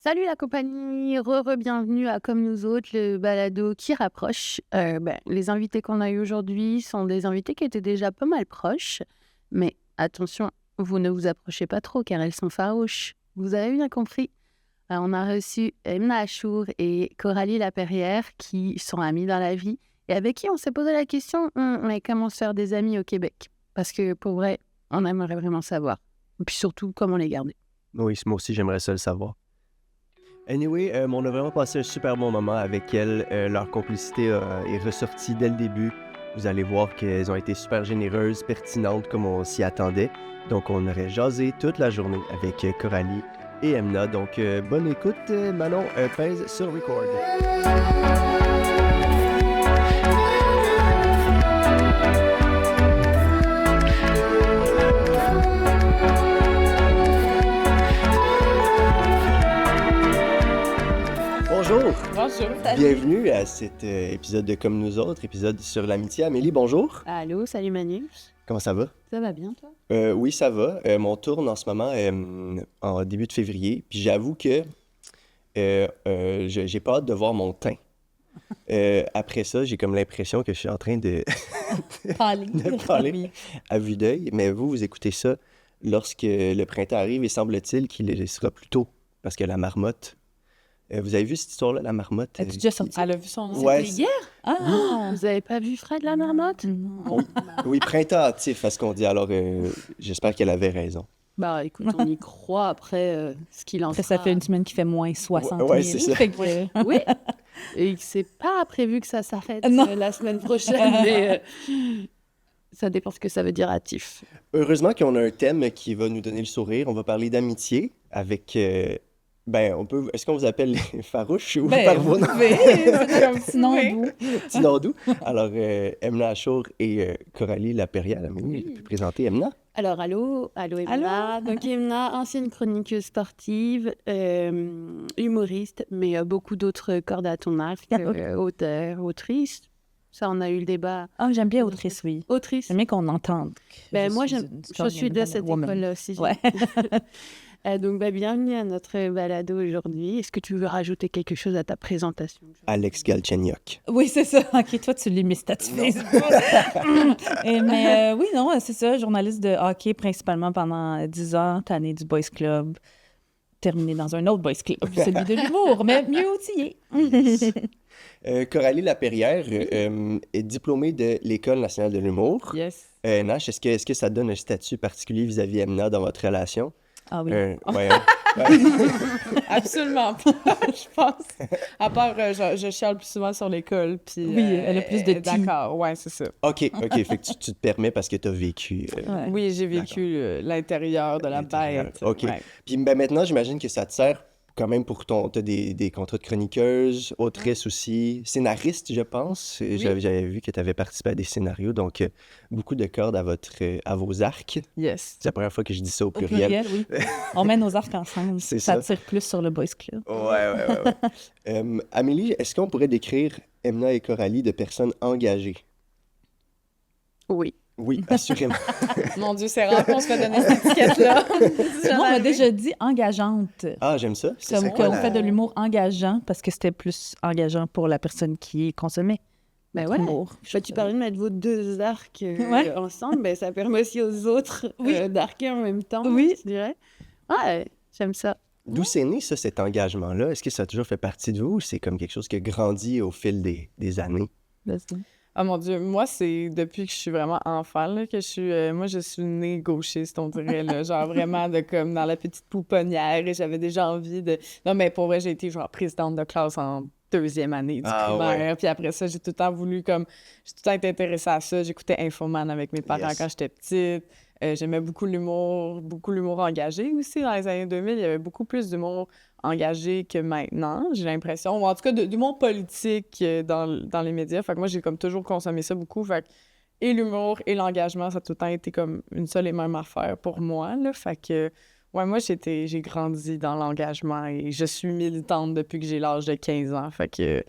Salut la compagnie, bienvenue à Comme nous autres, le balado qui rapproche. Les invités qu'on a eu aujourd'hui sont des invités qui étaient déjà pas mal proches, mais attention, vous ne vous approchez pas trop car elles sont farouches. Vous avez bien compris. On a reçu Emna Achour et Coralie Laperrière qui sont amies dans la vie et avec qui on s'est posé la question mais comment se faire des amis au Québec? Parce que pour vrai, on aimerait vraiment savoir. Et puis surtout, comment les garder. Oui, moi aussi, j'aimerais ça le savoir. Anyway, on a vraiment passé un super bon moment avec elles. Leur complicité est ressortie dès le début. Vous allez voir qu'elles ont été super généreuses, pertinentes comme on s'y attendait. Donc, on aurait jasé toute la journée avec Coralie et Emna. Donc, bonne écoute. Manon, pèse sur record. Bonjour! Bonjour. Bienvenue à cet épisode de Comme nous autres, épisode sur l'amitié. Amélie, bonjour! Allô, salut Manu. Comment ça va? Ça va bien, toi? Oui, ça va. Mon tourne en ce moment en début de février. Puis j'avoue que j'ai pas hâte de voir mon teint. Après ça, j'ai comme l'impression que je suis en train de parler à vue d'œil. Mais vous écoutez ça lorsque le printemps arrive et semble-t-il qu'il sera plus tôt. Parce que la marmotte... vous avez vu cette histoire-là, la marmotte? Es-tu déjà sorti? Elle a vu son nom. Ouais, C'était hier? Ah, vous avez pas vu Fred la marmotte? oui, printemps hâtif, à ce qu'on dit. Alors, j'espère qu'elle avait raison. Bah écoute, on y croit après ce qu'il en Après, sera. ça fait une semaine qui fait moins 60 000. Ouais, c'est ça. Fait que, Oui, et c'est pas prévu que ça s'arrête Non. la semaine prochaine, mais ça dépend ce que ça veut dire hâtif. Heureusement qu'on a un thème qui va nous donner le sourire. On va parler d'amitié avec... Est-ce qu'on vous appelle les farouches ou par vos noms? c'est comme sinon doux. Petit nom doux. Alors, Emna Achour et Coralie Laperrière, Amélie, je peux présenter Emna. Alors, allô Emna. Donc Emna, ancienne chroniqueuse sportive, humoriste, mais beaucoup d'autres cordes à ton arc, auteur, autrice. Ça, on a eu le débat. Ah, j'aime bien autrice, oui. Autrice. J'aime bien qu'on entende. Moi, je suis de cette école-là aussi. Ouais. Donc, bienvenue à notre balado aujourd'hui. Est-ce que tu veux rajouter quelque chose à ta présentation? Alex Galchenyuk. Oui, c'est ça. OK, toi, tu lis mes statuts Facebook. Oui, non, c'est ça. Journaliste de hockey principalement pendant 10 ans, tannée du Boys Club, terminé dans un autre Boys Club, celui de l'humour, mais mieux outillé. Coralie Laperrière est diplômée de l'École nationale de l'humour. Yes. Nash, est-ce que ça donne un statut particulier vis-à-vis Emna dans votre relation? Ah oui. Absolument pas, je pense. À part, je chiale plus souvent sur l'école, puis... Oui, elle a plus de D'accord, ouais, c'est ça. OK. Fait que tu te permets parce que tu as vécu... Ouais. Oui, j'ai vécu l'intérieur de la bête. OK. Ouais. Puis maintenant, j'imagine que ça te sert quand même pour t'as des contrats de chroniqueuse, autrice aussi, scénariste, je pense. J'avais vu que tu avais participé à des scénarios, donc beaucoup de cordes à vos arcs. Yes. C'est la première fois que je dis ça au Au pluriel. pluriel, oui. On met nos arcs ensemble. C'est ça ça. tire plus sur le Boys Club. Ouais. Amélie, est-ce qu'on pourrait décrire Emna et Coralie de personnes engagées? Oui. Oui, assurément. Mon Dieu, c'est rare qu'on se fait donner cette étiquette-là. Moi, on m'a déjà dit engageante. Ah, j'aime ça. Comme qu'on fait de l'humour engageant parce que c'était plus engageant pour la personne qui consommait. Ben ouais. L'humour. Tu parlais de mettre vos deux arcs Ouais. ensemble, ça permet aussi aux autres d'arquer en même temps, Oui. je dirais. Ouais, j'aime ça. D'où c'est né, ça, cet engagement-là? Est-ce que ça a toujours fait partie de vous ou c'est comme quelque chose qui a grandi au fil des années? Ah mon Dieu, moi, c'est depuis que je suis vraiment enfant, là, que je suis... moi, je suis née gauchiste, on dirait, là, genre vraiment de comme dans la petite pouponnière, et j'avais déjà envie de... Non, mais pour vrai, j'ai été genre présidente de classe en 2e année du primaire, puis après ça, j'ai tout le temps voulu comme... J'ai tout le temps été intéressée à ça, j'écoutais Infoman avec mes parents quand j'étais petite, j'aimais beaucoup l'humour engagé aussi, dans les années 2000, il y avait beaucoup plus d'humour engagé que maintenant, j'ai l'impression, ou en tout cas d'humour politique dans les médias. Fait que moi, j'ai comme toujours consommé ça beaucoup. Fait que et l'humour et l'engagement, ça a tout le temps été comme une seule et même affaire pour moi, là. Fait que, ouais, moi, j'ai grandi dans l'engagement et je suis militante depuis que j'ai l'âge de 15 ans. Fait que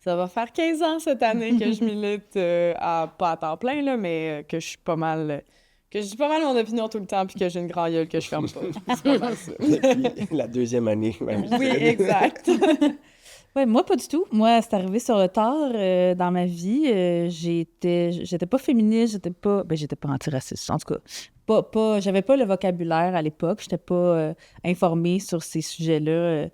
ça va faire 15 ans cette année que je milite, pas à temps plein, là, mais que je suis pas mal Que je dis pas mal mon opinion tout le temps, puis que j'ai une grande gueule que je ferme pas. C'est pas mal ça. Depuis la deuxième année, même. je Oui, dirais. exact. Ouais, moi, pas du tout. Moi, c'est arrivé sur le tard dans ma vie. J'étais pas féministe, j'étais pas antiraciste. En tout cas, j'avais pas le vocabulaire à l'époque. J'étais pas informée sur ces sujets-là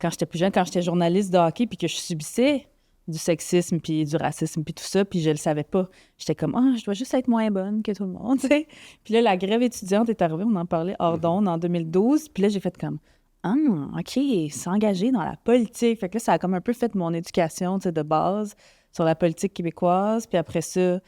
quand j'étais plus jeune, quand j'étais journaliste de hockey, puis que je subissais du sexisme, puis du racisme, puis tout ça, puis je le savais pas. J'étais comme, je dois juste être moins bonne que tout le monde, tu sais. Puis là, la grève étudiante est arrivée, on en parlait hors d'onde en 2012, puis là, j'ai fait comme, OK, s'engager dans la politique. Fait que là, ça a comme un peu fait mon éducation, tu sais, de base sur la politique québécoise. Puis après ça,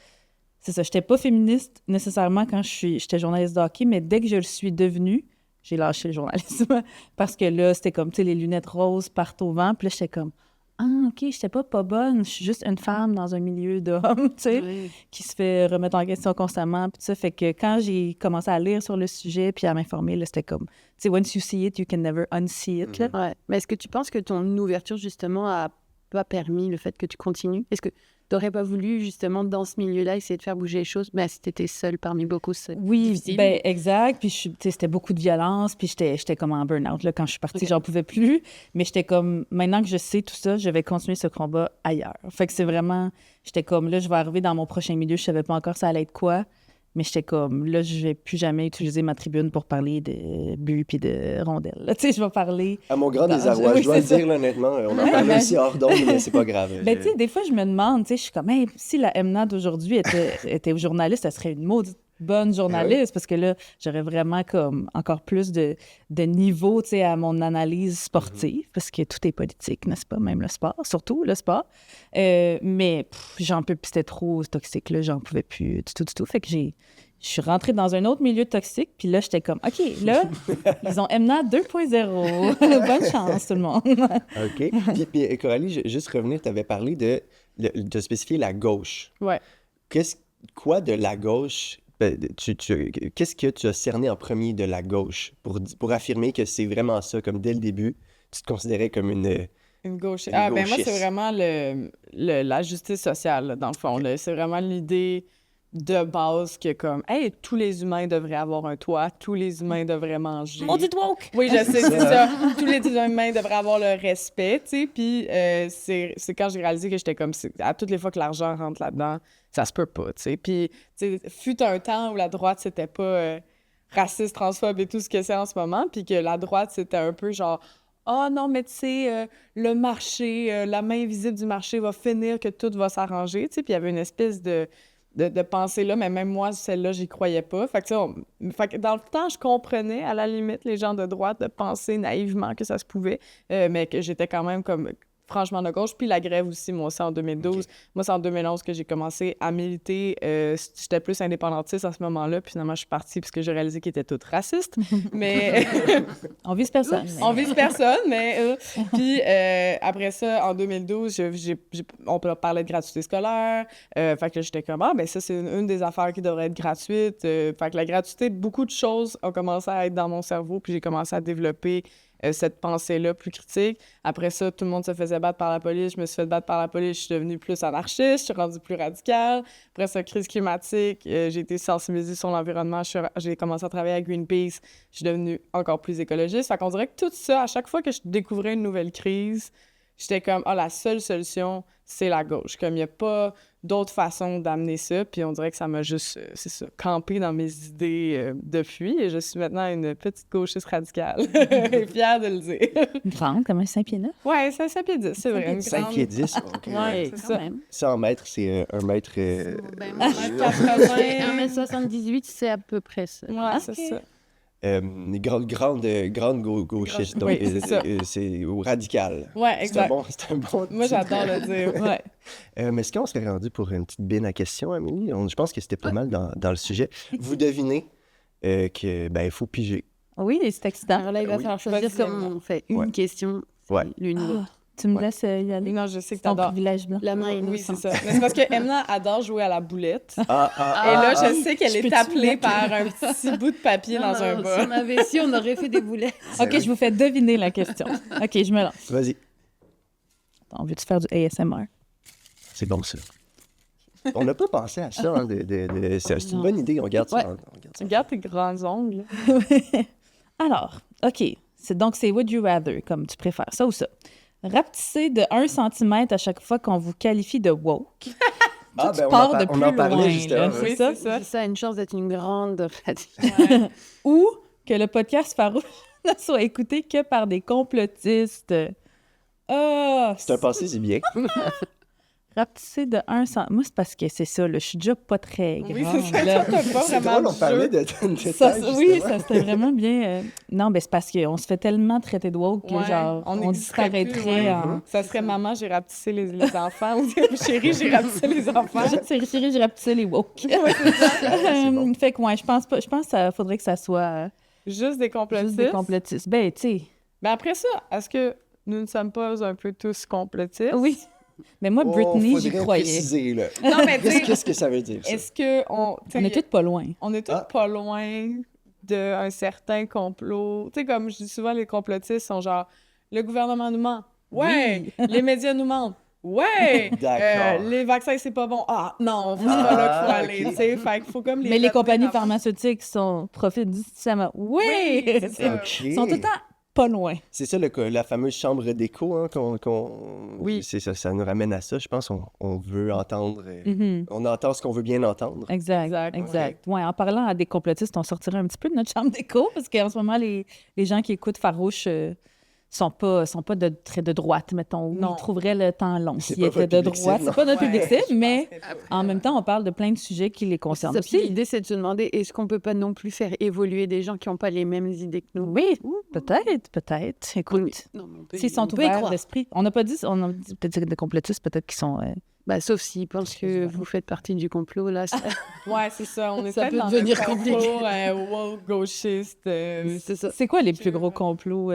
c'est ça, j'étais pas féministe nécessairement quand j'étais journaliste de hockey, mais dès que je le suis devenue, j'ai lâché le journalisme. Parce que là, c'était comme, tu sais, les lunettes roses partent au vent. Puis là, j'étais comme, OK, j'étais pas bonne. Je suis juste une femme dans un milieu d'hommes, tu sais, qui se fait remettre en question constamment. Puis ça fait que quand j'ai commencé à lire sur le sujet puis à m'informer, là, c'était comme, tu sais, once you see it, you can never unsee it. Là. Ouais. Mais est-ce que tu penses que ton ouverture, justement, a pas permis le fait que tu continues? Est-ce que tu n'aurais pas voulu, justement, dans ce milieu-là, essayer de faire bouger les choses? Mais si tu étais seule parmi beaucoup, c'est difficile. Ben exact. Puis tu sais, c'était beaucoup de violence. Puis j'étais comme en burn-out. Là, quand je suis partie, j'en pouvais plus. Mais j'étais comme, maintenant que je sais tout ça, je vais continuer ce combat ailleurs. Fait que c'est vraiment, j'étais comme, là, je vais arriver dans mon prochain milieu. Je savais pas encore ça allait être quoi. Mais j'étais comme, là, je vais plus jamais utiliser ma tribune pour parler de buts puis de rondelles. Là, tu sais, je vais parler... À mon grand désarroi, je dois le dire, là, honnêtement. On en parlait aussi hors d'onde, mais c'est pas grave. Ben, tu sais, des fois, je me demande, tu sais, je suis comme, hey, si la Emna d'aujourd'hui était journaliste, elle serait une maudite bonne journaliste, parce que là, j'aurais vraiment comme encore plus de niveau, tu sais, à mon analyse sportive, parce que tout est politique, n'est-ce pas? Même le sport, surtout le sport. Mais j'en peux plus, c'était trop toxique, là, j'en pouvais plus du tout. Fait que je suis rentrée dans un autre milieu toxique, puis là, j'étais comme, OK, là, ils ont Emna 2.0. Bonne chance, tout le monde. OK. Puis Coralie, juste revenir, tu avais parlé de spécifier la gauche. Ouais. Quoi de la gauche? Qu'est-ce que tu as cerné en premier de la gauche pour affirmer que c'est vraiment ça, comme dès le début, tu te considérais comme une gauchiste. Une Ben moi, gauchiste. c'est vraiment la justice sociale, là, dans le fond. Là. C'est vraiment l'idée de base que, comme, hey, tous les humains devraient avoir un toit, tous les humains devraient manger. On dit woke! Oui, je sais, c'est ça. Tous les humains devraient avoir le respect, tu sais. Puis c'est quand j'ai réalisé que j'étais comme, à toutes les fois que l'argent rentre là-dedans, ça se peut pas, tu sais. Puis, tu sais, fut un temps où la droite, c'était pas raciste, transphobe et tout ce que c'est en ce moment, puis que la droite, c'était un peu genre, ah non, mais tu sais, le marché, la main invisible du marché va finir que tout va s'arranger, tu sais. Puis il y avait une espèce de pensée là, mais même moi, celle-là, j'y croyais pas. Fait que, tu sais, fait que dans le temps, je comprenais, à la limite, les gens de droite de penser naïvement que ça se pouvait, mais que j'étais quand même comme franchement de gauche. Puis la grève aussi, moi aussi, en 2012. Okay. Moi, c'est en 2011 que j'ai commencé à militer. J'étais plus indépendantiste à ce moment-là. Puis finalement, je suis partie parce que j'ai réalisé qu'ils étaient tous racistes. Mais... On vise personne. On vise personne, mais... Puis après ça, en 2012, on parlait de gratuité scolaire. Fait que là, j'étais comme, ben ça, c'est une des affaires qui devrait être gratuite. Fait que la gratuité, beaucoup de choses ont commencé à être dans mon cerveau. Puis j'ai commencé à développer cette pensée-là plus critique. Après ça, tout le monde se faisait battre par la police. Je me suis fait battre par la police. Je suis devenue plus anarchiste. Je suis rendue plus radicale. Après ça, crise climatique. J'ai été sensibilisée sur l'environnement. J'ai commencé à travailler à Greenpeace. Je suis devenue encore plus écologiste. Fait qu'on dirait que tout ça, à chaque fois que je découvrais une nouvelle crise, j'étais comme, la seule solution, c'est la gauche. Comme il n'y a pas d'autre façon d'amener ça. Puis on dirait que ça m'a juste, c'est ça, campé dans mes idées depuis. Et je suis maintenant une petite gauchiste radicale. Fière de le dire. Grande, comme un 5 pieds 9. Ouais, c'est 5 pieds 10, c'est vrai. 5 pieds 10, OK. Ouais, c'est ça. Même. 100 mètres, c'est 1 mètre... Ben, 1m78, c'est à peu près ça. Ouais, c'est ça. grande gauchiste, donc oui, c'est ou radical. Ouais, exact. C'est un bon Moi, j'adore le dire, ouais. Mais est-ce qu'on serait rendu pour une petite bine à questions, Amélie? Je pense que c'était pas mal dans le sujet. Vous devinez que il faut piger. Oui, c'est excitant. Alors là, il va falloir choisir comment on fait une question, l'une ou l'autre. Tu me laisses y aller? Non, je sais que ton t'adores. privilège blanc. La main Oui, c'est innocente. ça. Mais c'est parce que Emna adore jouer à la boulette. Et là, je sais qu'elle est peux-tu appelée mettre- par un petit bout de papier dans un Si bas. on avait su, on aurait fait des boulettes. OK, je vous fais deviner la question. OK, je me lance. Vas-y. On veut-tu faire du ASMR? C'est bon, ça. On n'a pas pensé à ça. Hein, c'est une bonne idée. On garde ça. Ouais. On garde ça. Regarde tes grands ongles. Alors, OK. C'est Would You Rather, comme tu préfères, ça ou ça. Rapetisser de 1 cm à chaque fois qu'on vous qualifie de woke. Ah, Tu ben, pars de on plus en parlait loin, justement. là. ouais. C'est ça? Ça a une chance d'être une grande pratique. Ouais. Ou que le podcast Farouche ne soit écouté que par des complotistes. Ah! C'est un passé, c'est bien. Rapetisser de 1 cm. Moi, c'est parce que c'est ça, là. Je suis déjà pas très grande. Oui, c'est ça. là. T'as pas C'est vraiment drôle, on de parlait jeu. de Ça, taille, oui, justement. ça c'était vraiment bien. Non, ben c'est parce qu'on se fait tellement traiter de woke que Ouais, genre, on on n'existerait plus, disparaîtrait ouais. en... Ça serait maman, j'ai rapetissé les enfants ou chérie, j'ai rapetissé les enfants. Chérie, j'ai rapetissé les woke. c'est bon. Fait que ouais, je pense que ça faudrait que ça soit Juste des complotistes. juste des complotistes. Ben, tu sais, Mais après ça, est-ce que nous ne sommes pas un peu tous complotistes? oui. Mais moi, Britney, j'y faudrait croyais. préciser, là. Non, mais tu sais, Qu'est-ce que ça veut dire, ça? est-ce que on On est tous pas loin. on est tous Ah. pas loin d'un certain complot? Tu sais, comme je dis souvent, les complotistes sont genre, le gouvernement nous ment. Ouais! Les médias nous mentent. Ouais! D'accord. Les vaccins, c'est pas bon. Ah, non, c'est pas là qu'il faut aller. ok. Tu sais, fait qu'il faut comme les. Mais les ramener compagnies dans- pharmaceutiques profitent du système. Oui! Oui, c'est ça. OK. Ils sont tout le temps pas loin. C'est ça, la fameuse chambre d'écho, hein, Oui. C'est ça, ça nous ramène à ça. Je pense on veut entendre... Mhm. On entend ce qu'on veut bien entendre. Exact. Exact, Ouais, en parlant à des complotistes, on sortirait un petit peu de notre chambre d'écho parce qu'en ce moment, les gens qui écoutent Farouche sont pas très de droite, mettons. Ou Non. ils trouveraient le temps long C'est s'ils pas étaient votre de public droite. cible, C'est pas notre Ouais, public cible, je mais pense que- en même temps, on parle de plein de sujets qui les concernent Ça, puis aussi. l'idée, c'est de se demander, est-ce qu'on peut pas non plus faire évoluer des gens qui n'ont pas les mêmes idées que nous? Oui, peut-être. Écoute, Non, mais on peut- s'ils on sont peut y ouverts croire. d'esprit. On a dit peut-être des complotistes, peut-être qu'ils sont... Bah, sauf s'ils pensent que vous faites partie du complot, là. ça- Ouais, c'est ça. On est Ça peut-être peut dans devenir un complot, compliqué. woke, gauchiste. C'est ça. C'est quoi les plus gros complots?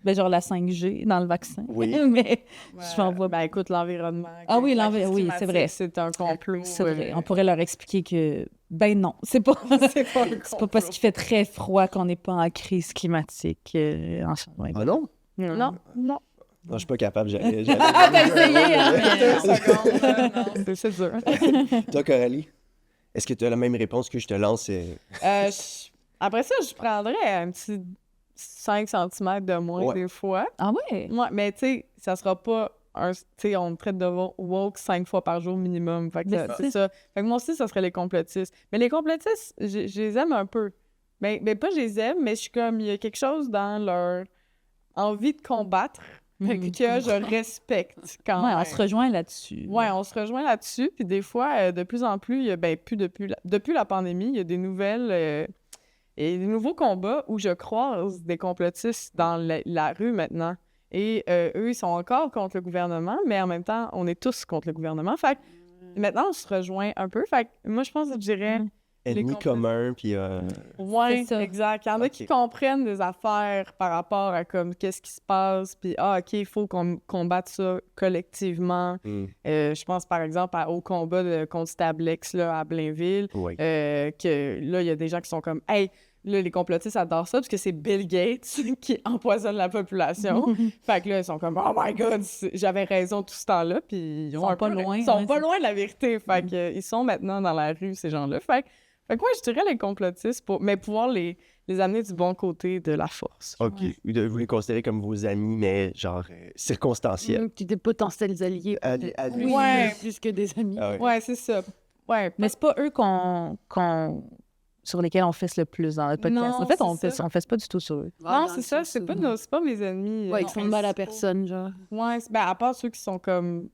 Ben, genre la 5G dans le vaccin. Oui. Mais je m'en vois. Ben, écoute, l'environnement. Ah oui, la oui, crise c'est vrai. climatique, C'est un complot. C'est vrai. On pourrait leur expliquer que, ben non, c'est pas, C'est pas un c'est pas parce qu'il fait très froid qu'on n'est pas en crise climatique. Ouais. Ah non? Non, non. Non, je suis pas capable. J'allais T'as essayé, hein? Deux secondes, là, non, c'est dur. Toi, Coralie, est-ce que tu as la même réponse que je te lance? Après ça, je prendrais un petit 5 cm de moins Ouais. des fois. Ah ouais? Ouais, mais tu sais, ça sera pas un. Tu sais, on me traite de woke 5 fois par jour minimum. Fait que Mais c'est ça. Fait que moi aussi, ça serait les complotistes. Mais les complotistes, je les aime un peu. Mais pas je les aime, mais je suis comme, il y a quelque chose dans leur envie de combattre que je respecte quand Ouais, même. on se rejoint là-dessus. Ouais, on se rejoint là-dessus. Puis des fois, de plus en plus, il y a, ben, depuis la pandémie, il y a des nouvelles et des nouveaux combats où je croise des complotistes dans la rue maintenant. Et eux, ils sont encore contre le gouvernement, mais en même temps, on est tous contre le gouvernement. Fait que maintenant, on se rejoint un peu. Fait que moi, je pense que je dirais... Ennemi complotistes. commun, puis... Ouais, C'est ça. exact. Il y en a qui Ok. comprennent des affaires par rapport à comme qu'est-ce qui se passe, puis OK, il faut qu'on combatte ça collectivement. Je pense par exemple au combat contre Stablex là, à Blainville, Oui. que là, il y a des gens qui sont comme hey, là, les complotistes adorent ça parce que c'est Bill Gates qui empoisonne la population. Fait que là, ils sont comme oh my god, j'avais raison tout ce temps-là, puis ils sont un pas peu- loin, Ils sont ouais, pas c'est- loin de la vérité. Fait que ils sont maintenant dans la rue, ces gens-là. Fait que moi, je dirais les complotistes, mais pouvoir les amener du bon côté de la force. OK. Vous les considérez comme vos amis, mais genre circonstanciels. Des potentiels alliés. Alliés. Oui, Ouais. plus que des amis. Ah ouais. Ouais, c'est ça. Ouais. Mais c'est pas eux sur lesquels on fesse le plus dans notre podcast. Non, En fait, c'est on fesse pas du tout sur eux. Non, c'est ça, c'est pas mes ennemis. Ouais, ils font de mal à personne, genre. Ouais, ben, à part ceux qui sont comme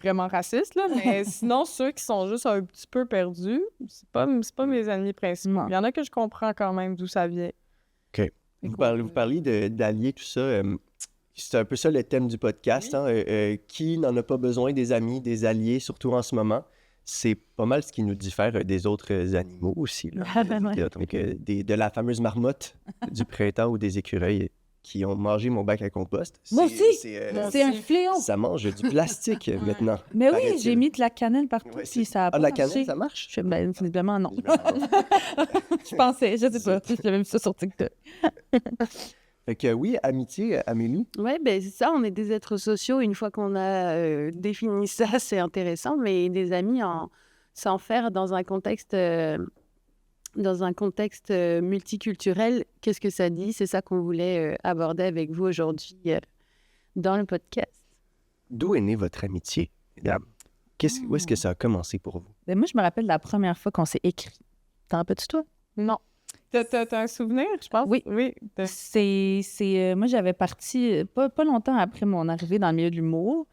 vraiment racistes, là, mais sinon, ceux qui sont juste un petit peu perdus, c'est pas mes ennemis principaux. Non. Il y en a que je comprends quand même d'où ça vient. Vous parliez d'alliés, tout ça. C'est un peu ça le thème du podcast. Oui. Hein, qui n'en a pas besoin des amis, des alliés, surtout en ce moment? C'est pas mal ce qui nous diffère des autres animaux aussi. Là. Ouais. Donc, de la fameuse marmotte du printemps ou des écureuils qui ont mangé mon bac à compost. Moi C'est- aussi! c'est, Moi C'est un aussi. fléau. ça mange du plastique maintenant. Mais oui, paraît-il. j'ai mis de la cannelle partout, Ouais, puis ça a Ah, pas de la marché. cannelle, ça marche? Ben, visiblement, non. Visiblement. Je pensais, je sais pas. J'avais vu ça sur TikTok. Fait que oui, amitié, Amélie. Oui, ben c'est ça, on est des êtres sociaux. Une fois qu'on a défini ça, c'est intéressant, mais des amis, s'en faire dans un contexte multiculturel, qu'est-ce que ça dit? C'est ça qu'on voulait aborder avec vous aujourd'hui dans le podcast. D'où est née votre amitié, mesdames? Où est-ce que ça a commencé pour vous? Ben, moi, je me rappelle la première fois qu'on s'est écrit. T'en rappelles-tu, toi? Non. T'as un souvenir, je pense? Oui. Oui. Moi, j'avais parti pas longtemps après mon arrivée dans le milieu de l'humour.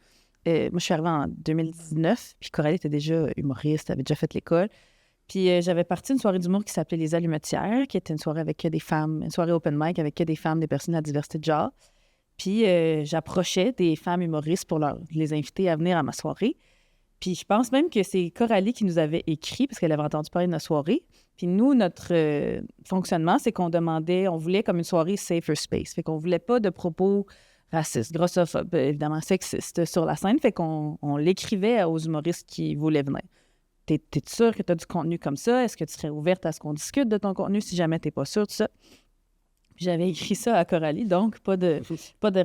Moi, je suis arrivée en 2019, puis Coralie était déjà humoriste, avait déjà fait l'école. Puis j'avais parti une soirée d'humour qui s'appelait Les Allumetières, qui était une soirée avec que des femmes, une soirée open mic avec que des femmes, des personnes à diversité de genre. Puis j'approchais des femmes humoristes pour les inviter à venir à ma soirée. Puis je pense même que c'est Coralie qui nous avait écrit parce qu'elle avait entendu parler de notre soirée. Puis nous, notre fonctionnement, c'est qu'on voulait comme une soirée safer space. Fait qu'on voulait pas de propos racistes, grossophobes, évidemment sexistes sur la scène. Fait qu'on l'écrivait aux humoristes qui voulaient venir. T'es sûre que tu as du contenu comme ça? Est-ce que tu serais ouverte à ce qu'on discute de ton contenu si jamais t'es pas sûre, tout ça? Puis j'avais écrit ça à Coralie, donc pas de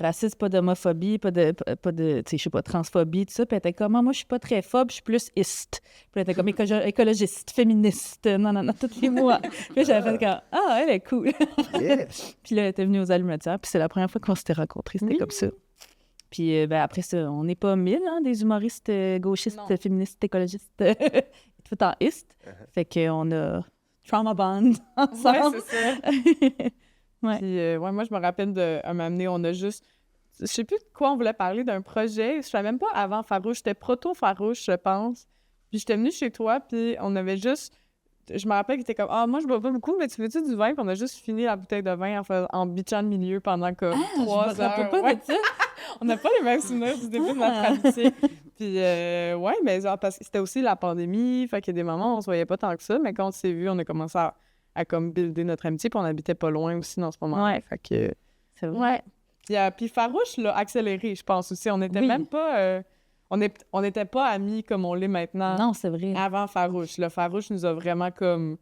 racisme, pas d'homophobie, pas de tu sais, je sais pas, transphobie, tout ça. Puis elle était comme, moi, je suis pas très phobe, je suis plus iste. Puis elle était comme écologiste, féministe, non, tous les mots. Puis j'avais fait comme, elle est cool. Yes! Puis là, elle était venue aux Allumetières, puis c'est la première fois qu'on s'était rencontrés, c'était comme ça. Puis après ça, on n'est pas 1000, des humoristes gauchistes, féministes, écologistes, tout en iste. Fait qu'on a trauma bond ensemble. Ouais, c'est ça. Ouais. Puis, moi, je me rappelle d'un moment donné, on a juste... Je sais plus de quoi on voulait parler, d'un projet. Je savais même pas avant Farouche. J'étais proto-Farouche, je pense. Puis j'étais venue chez toi, puis on avait juste... Je me rappelle qu'il était comme, moi, je bois pas beaucoup, mais tu veux-tu du vin? Puis on a juste fini la bouteille de vin en bitchant le milieu pendant comme 3 heures. Je me rappelle pas de ça. On n'a pas les mêmes souvenirs du début de notre amitié. Puis, mais genre, parce que c'était aussi la pandémie, fait qu'il y a des moments où on se voyait pas tant que ça, mais quand on s'est vus, on a commencé à comme builder notre amitié, puis on habitait pas loin aussi dans ce moment-là. Ouais. Fait que... C'est vrai. Ouais. Puis Farouche l'a accéléré, je pense aussi. On n'était même pas... on n'était pas amis comme on l'est maintenant. Non, c'est vrai. Avant Farouche. Le Farouche nous a vraiment comme...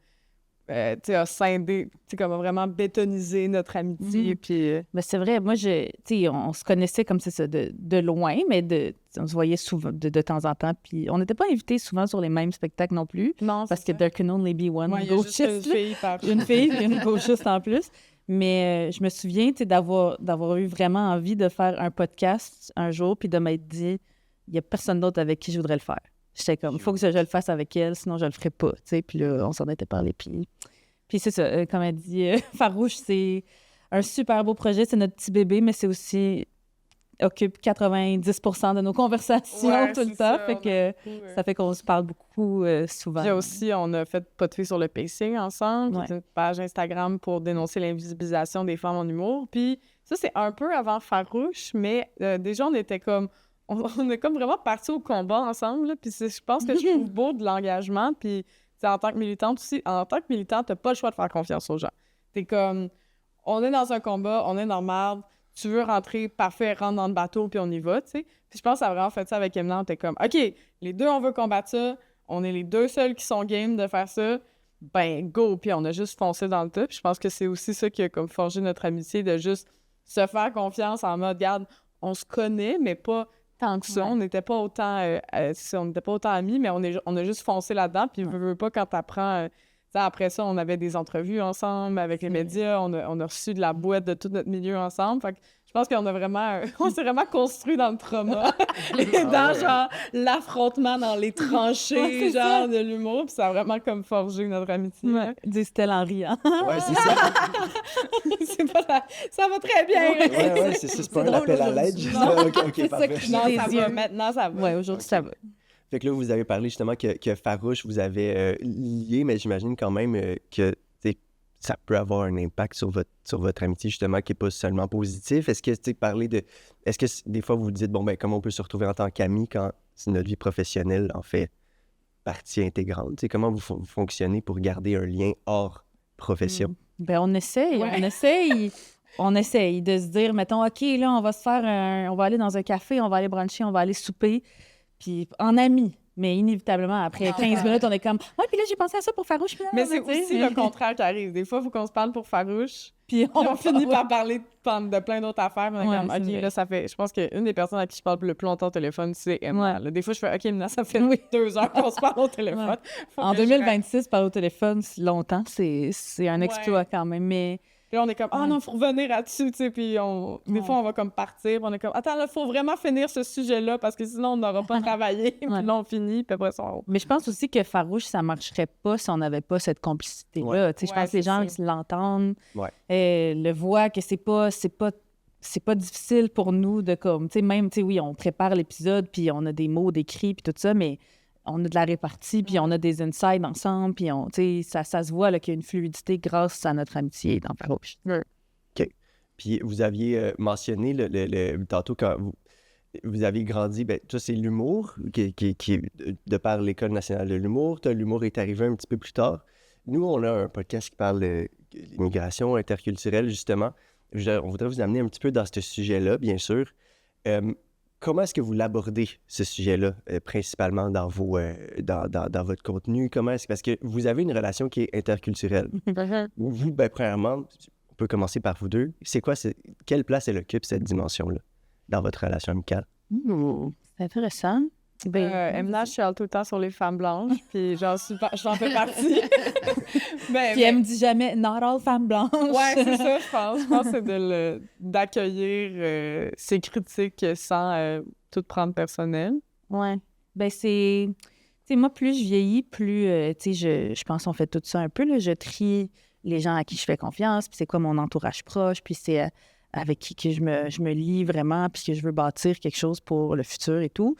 a scindé, comme a vraiment bétonisé notre amitié, puis... Ben, c'est vrai, moi, on se connaissait comme c'est ça, de loin, mais on se voyait souvent, de temps en temps, puis on n'était pas invités souvent sur les mêmes spectacles non plus, Non, parce que there can only be one gauchiste. une fille par... Une fille, puis une gauchiste en plus. Mais je me souviens, d'avoir eu vraiment envie de faire un podcast un jour, puis de m'être dit, il n'y a personne d'autre avec qui je voudrais le faire. J'étais comme, il faut que je le fasse avec elle, sinon je le ferais pas, tu sais. Puis là, on s'en était parlé, puis c'est ça, comme elle dit, Farouche, c'est un super beau projet, c'est notre petit bébé, mais c'est aussi occupe 90% de nos conversations tout le temps, fait que ça fait qu'on se parle beaucoup souvent. Puis aussi, on a fait Pas de filles sur le pacing ensemble, qui est Ouais. une page Instagram pour dénoncer l'invisibilisation des femmes en humour. Puis ça, c'est un peu avant Farouche, mais déjà, on était comme... On est comme vraiment partis au combat ensemble, là. Puis je pense que je trouve beau de l'engagement, puis en tant que militante aussi, en tant que militante, t'as pas le choix de faire confiance aux gens. T'es comme, on est dans un combat, on est dans le marde, tu veux rentrer, parfait, rentre dans le bateau, puis on y va, tu sais. Puis je pense qu'on a vraiment fait ça avec Emma, on était comme, OK, les deux, on veut combattre ça, on est les deux seuls qui sont game de faire ça, ben go! Puis on a juste foncé dans le tas, puis je pense que c'est aussi ça qui a comme forgé notre amitié, de juste se faire confiance en mode, regarde, on se connaît, mais pas tant que ça. Ouais. On n'était pas autant amis, mais on a juste foncé là-dedans. Puis, veux pas, quand t'apprends... après ça, on avait des entrevues ensemble avec les médias. On a reçu de la boîte de tout notre milieu ensemble. Fait que je pense qu'on a vraiment... on s'est vraiment construit dans le trauma. Et dans, genre, l'affrontement dans les tranchées, Ouais, c'est genre, de l'humour. Puis ça a vraiment comme forgé notre amitié. Ouais, disent-elle en riant. Ouais, c'est ça. C'est pas ça va très bien. Ouais, c'est ça. C'est pas un drôle appel à l'aide. aujourd'hui. juste- Non, OK, c'est ça parfait. qui- Non, Les ça va. yeux. Maintenant, ça va. Ouais, aujourd'hui, ça va. Fait que là, vous avez parlé justement que Farouche vous avait lié, mais j'imagine quand même que tu sais, ça peut avoir un impact sur votre amitié, justement, qui n'est pas seulement positif. Est-ce que, tu sais, est-ce que des fois vous vous dites, bon, ben, comment on peut se retrouver en tant qu'amis quand notre vie professionnelle en fait partie intégrante? Tu sais, comment vous fonctionnez pour garder un lien hors profession? Ben, on essaye de se dire, mettons, OK, là, on va aller dans un café, on va aller bruncher, on va aller souper, puis en amis. Mais inévitablement, après 15 minutes, on est comme « Ouais, puis là, j'ai pensé à ça pour Farouche. » Mais c'est aussi le contraire qui arrive. Des fois, il faut qu'on se parle pour Farouche. Puis On finit par parler de plein d'autres affaires. On est Ouais, comme, c'est OK, vrai. là, ça fait... Je pense qu'une des personnes à qui je parle le plus longtemps au téléphone, c'est Emma. Ouais. Là, des fois, je fais, OK, maintenant, ça fait Oui. 2 heures qu'on se parle au téléphone. Ouais. Faut En que je 2026, parler au téléphone longtemps, c'est un exploit Ouais. quand même. Mais Puis là, on est comme, ah non, faut revenir là-dessus, tu sais. Puis des Ouais. fois, on va comme partir. Puis on est comme, attends, là, faut vraiment finir ce sujet-là parce que sinon, on n'aura pas travaillé. Puis Ouais. là, on finit. Puis après ça, on... Mais je pense aussi que Farouche, ça marcherait pas si on n'avait pas cette complicité-là. Ouais. Tu sais, je Ouais, pense que les c'est gens ça. qui l'entendent Ouais. le voient que c'est pas difficile pour nous de comme, tu sais, même, tu sais, oui, on prépare l'épisode, puis on a des mots décrits, puis tout ça, mais on a de la répartie, puis on a des insides ensemble, puis on, tu sais, ça se voit là, qu'il y a une fluidité grâce à notre amitié dans Farouche. Puis vous aviez mentionné tantôt quand vous aviez grandi, ben ça c'est l'humour qui est de par l'École nationale de l'humour. L'humour est arrivé un petit peu plus tard. Nous, on a un podcast qui parle de l'immigration interculturelle, justement. On voudrait vous amener un petit peu dans ce sujet-là, bien sûr. Comment est-ce que vous l'abordez, ce sujet-là, principalement dans dans votre contenu? Parce que vous avez une relation qui est interculturelle. Vous, ben, premièrement, on peut commencer par vous deux. Quelle place elle occupe cette dimension-là dans votre relation amicale? C'est intéressant. Emna, je suis tout le temps sur les femmes blanches, puis j'en fais partie. Puis elle me dit jamais « Not all femmes blanches ». Ouais, c'est ça, je pense. Je pense que c'est d'accueillir ces critiques sans tout prendre personnel. Ouais. Ben c'est... Tu sais, moi, plus je vieillis, plus, tu sais, je pense qu'on fait tout ça un peu, là. Je trie les gens à qui je fais confiance, puis c'est quoi mon entourage proche, puis c'est avec qui que je me lie vraiment, puis que je veux bâtir quelque chose pour le futur et tout.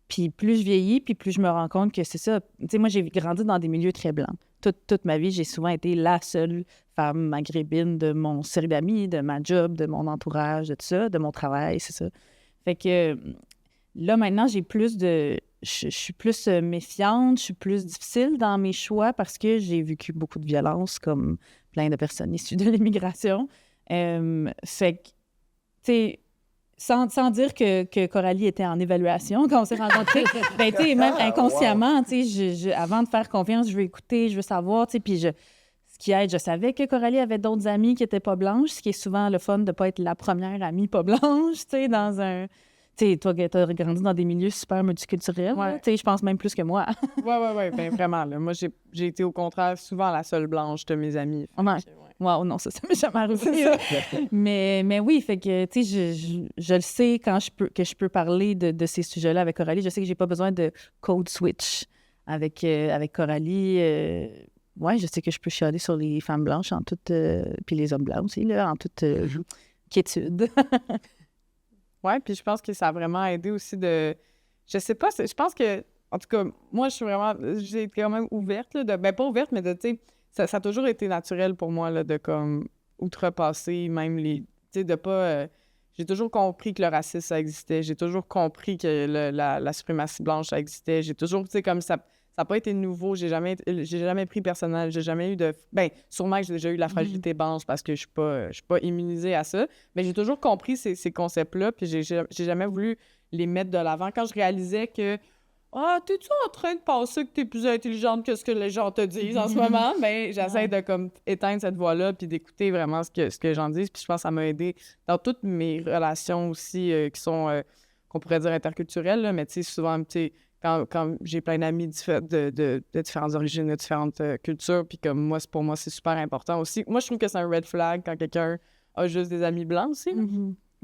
Puis plus je vieillis, puis plus je me rends compte que c'est ça. Tu sais, moi, j'ai grandi dans des milieux très blancs. Toute ma vie, j'ai souvent été la seule femme maghrébine de mon cercle d'amis, de ma job, de mon entourage, de tout ça, de mon travail, c'est ça. Fait que là, maintenant, j'ai plus de... Je suis plus méfiante, je suis plus difficile dans mes choix parce que j'ai vécu beaucoup de violence, comme plein de personnes issues de l'immigration. Fait que, tu sais... Sans dire que Coralie était en évaluation quand on s'est rencontrés, ben, tu sais, même inconsciemment, tu sais, avant de faire confiance, je veux écouter, je veux savoir, tu sais, puis ce qui aide, je savais que Coralie avait d'autres amies qui étaient pas blanches, ce qui est souvent le fun de pas être la première amie pas blanche, tu sais, dans un... Tu sais, toi, t'as grandi dans des milieux super multiculturels, Ouais. tu sais, je pense même plus que moi. Ouais, ben vraiment, là. Moi, j'ai été au contraire souvent la seule blanche de mes amis. Fait Ouais. que, ouais. Wow, non, ça m'est jamais arrivé. mais oui, fait que, tu sais, je le sais quand je peux parler de ces sujets-là avec Coralie. Je sais que j'ai pas besoin de code switch avec Coralie. Ouais, je sais que je peux chialer sur les femmes blanches en toute... puis les hommes blancs aussi, là, en toute quiétude. Ouais, puis je pense que ça a vraiment aidé aussi de... Je sais pas, je pense que... En tout cas, moi, j'ai été quand même ouverte, là, ben pas ouverte, mais de, tu sais, ça a toujours été naturel pour moi, là, de, comme, outrepasser même les... Tu sais, de pas... j'ai toujours compris que le racisme, ça existait. J'ai toujours compris que la suprématie blanche, ça existait. J'ai toujours, tu sais, comme ça n'a pas été nouveau. J'ai jamais pris personnel. J'ai jamais eu de... Ben, sûrement que j'ai déjà eu de la fragilité blanche parce que je suis pas immunisée à ça. Mais j'ai toujours compris ces concepts-là, puis j'ai jamais voulu les mettre de l'avant. Quand je réalisais que ah, t'es-tu en train de penser que t'es plus intelligente que ce que les gens te disent en ce moment? Ben, j'essaie de comme éteindre cette voix-là puis d'écouter vraiment ce que les gens disent. Puis je pense que ça m'a aidé dans toutes mes relations aussi qui sont, qu'on pourrait dire interculturelles, là, mais tu sais, souvent, tu sais, quand j'ai plein d'amis de différentes origines, de différentes cultures, puis comme moi, pour moi, c'est super important aussi. Moi, je trouve que c'est un red flag quand quelqu'un a juste des amis blancs aussi.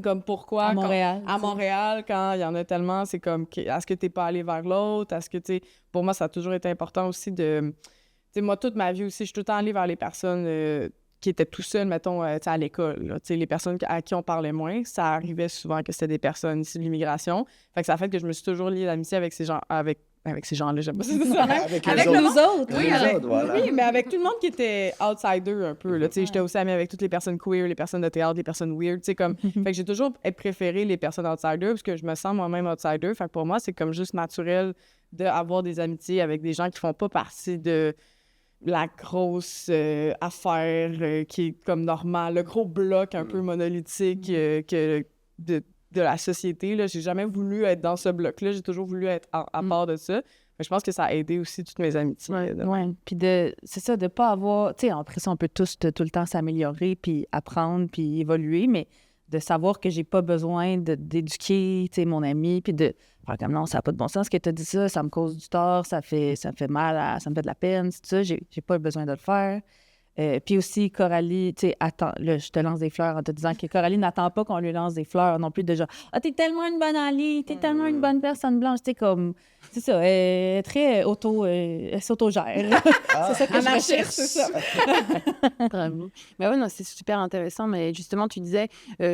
Comme pourquoi... À Montréal. À Montréal, quand il y en a tellement, c'est comme, est-ce que t'es pas allé vers l'autre? Est-ce que, tu sais... Pour moi, ça a toujours été important aussi de... Tu sais, moi, toute ma vie aussi, je suis tout le temps allée vers les personnes qui étaient tout seules, mettons, tu sais, à l'école. Tu sais, les personnes à qui on parlait moins, ça arrivait souvent que c'était des personnes issues de l'immigration. Fait que ça a fait que je me suis toujours liée d'amitié avec ces gens... Avec ces gens-là, j'aime pas ça. Avec Avec les nous autres. autres. Oui, Les autres, voilà. oui, mais avec tout le monde qui était outsider un peu. Là, tu sais, j'étais aussi amie avec toutes les personnes queer, les personnes de théâtre, les personnes weird. Tu sais, comme... fait que j'ai toujours préféré les personnes outsider parce que je me sens moi-même outsider. Fait que pour moi, c'est comme juste naturel d'avoir des amitiés avec des gens qui font pas partie de la grosse affaire qui est comme normale, le gros bloc un peu monolithique de de la société, là. J'ai jamais voulu être dans ce bloc-là. J'ai toujours voulu être à part de ça. Mais je pense que ça a aidé aussi toutes mes amitiés. Oui, puis c'est ça, de pas avoir... Tu sais, après ça, on peut tous tout le temps s'améliorer, puis apprendre, puis évoluer, mais de savoir que j'ai pas besoin d'éduquer, tu sais, mon ami, puis de faire comme non, ça n'a pas de bon sens que tu as dit ça me cause du tort, ça me fait mal, ça me fait de la peine, tout ça, j'ai pas besoin de le faire. Puis aussi, Coralie, tu sais, attends, là, je te lance des fleurs en te disant que Coralie n'attend pas qu'on lui lance des fleurs non plus, de genre, ah, t'es tellement une bonne alliée, t'es tellement une bonne personne blanche, tu sais, comme, c'est ça, elle est très elle s'autogère. C'est ça que je recherche. C'est ça. Bravo. Mais ouais, non, c'est super intéressant. Mais justement, tu disais,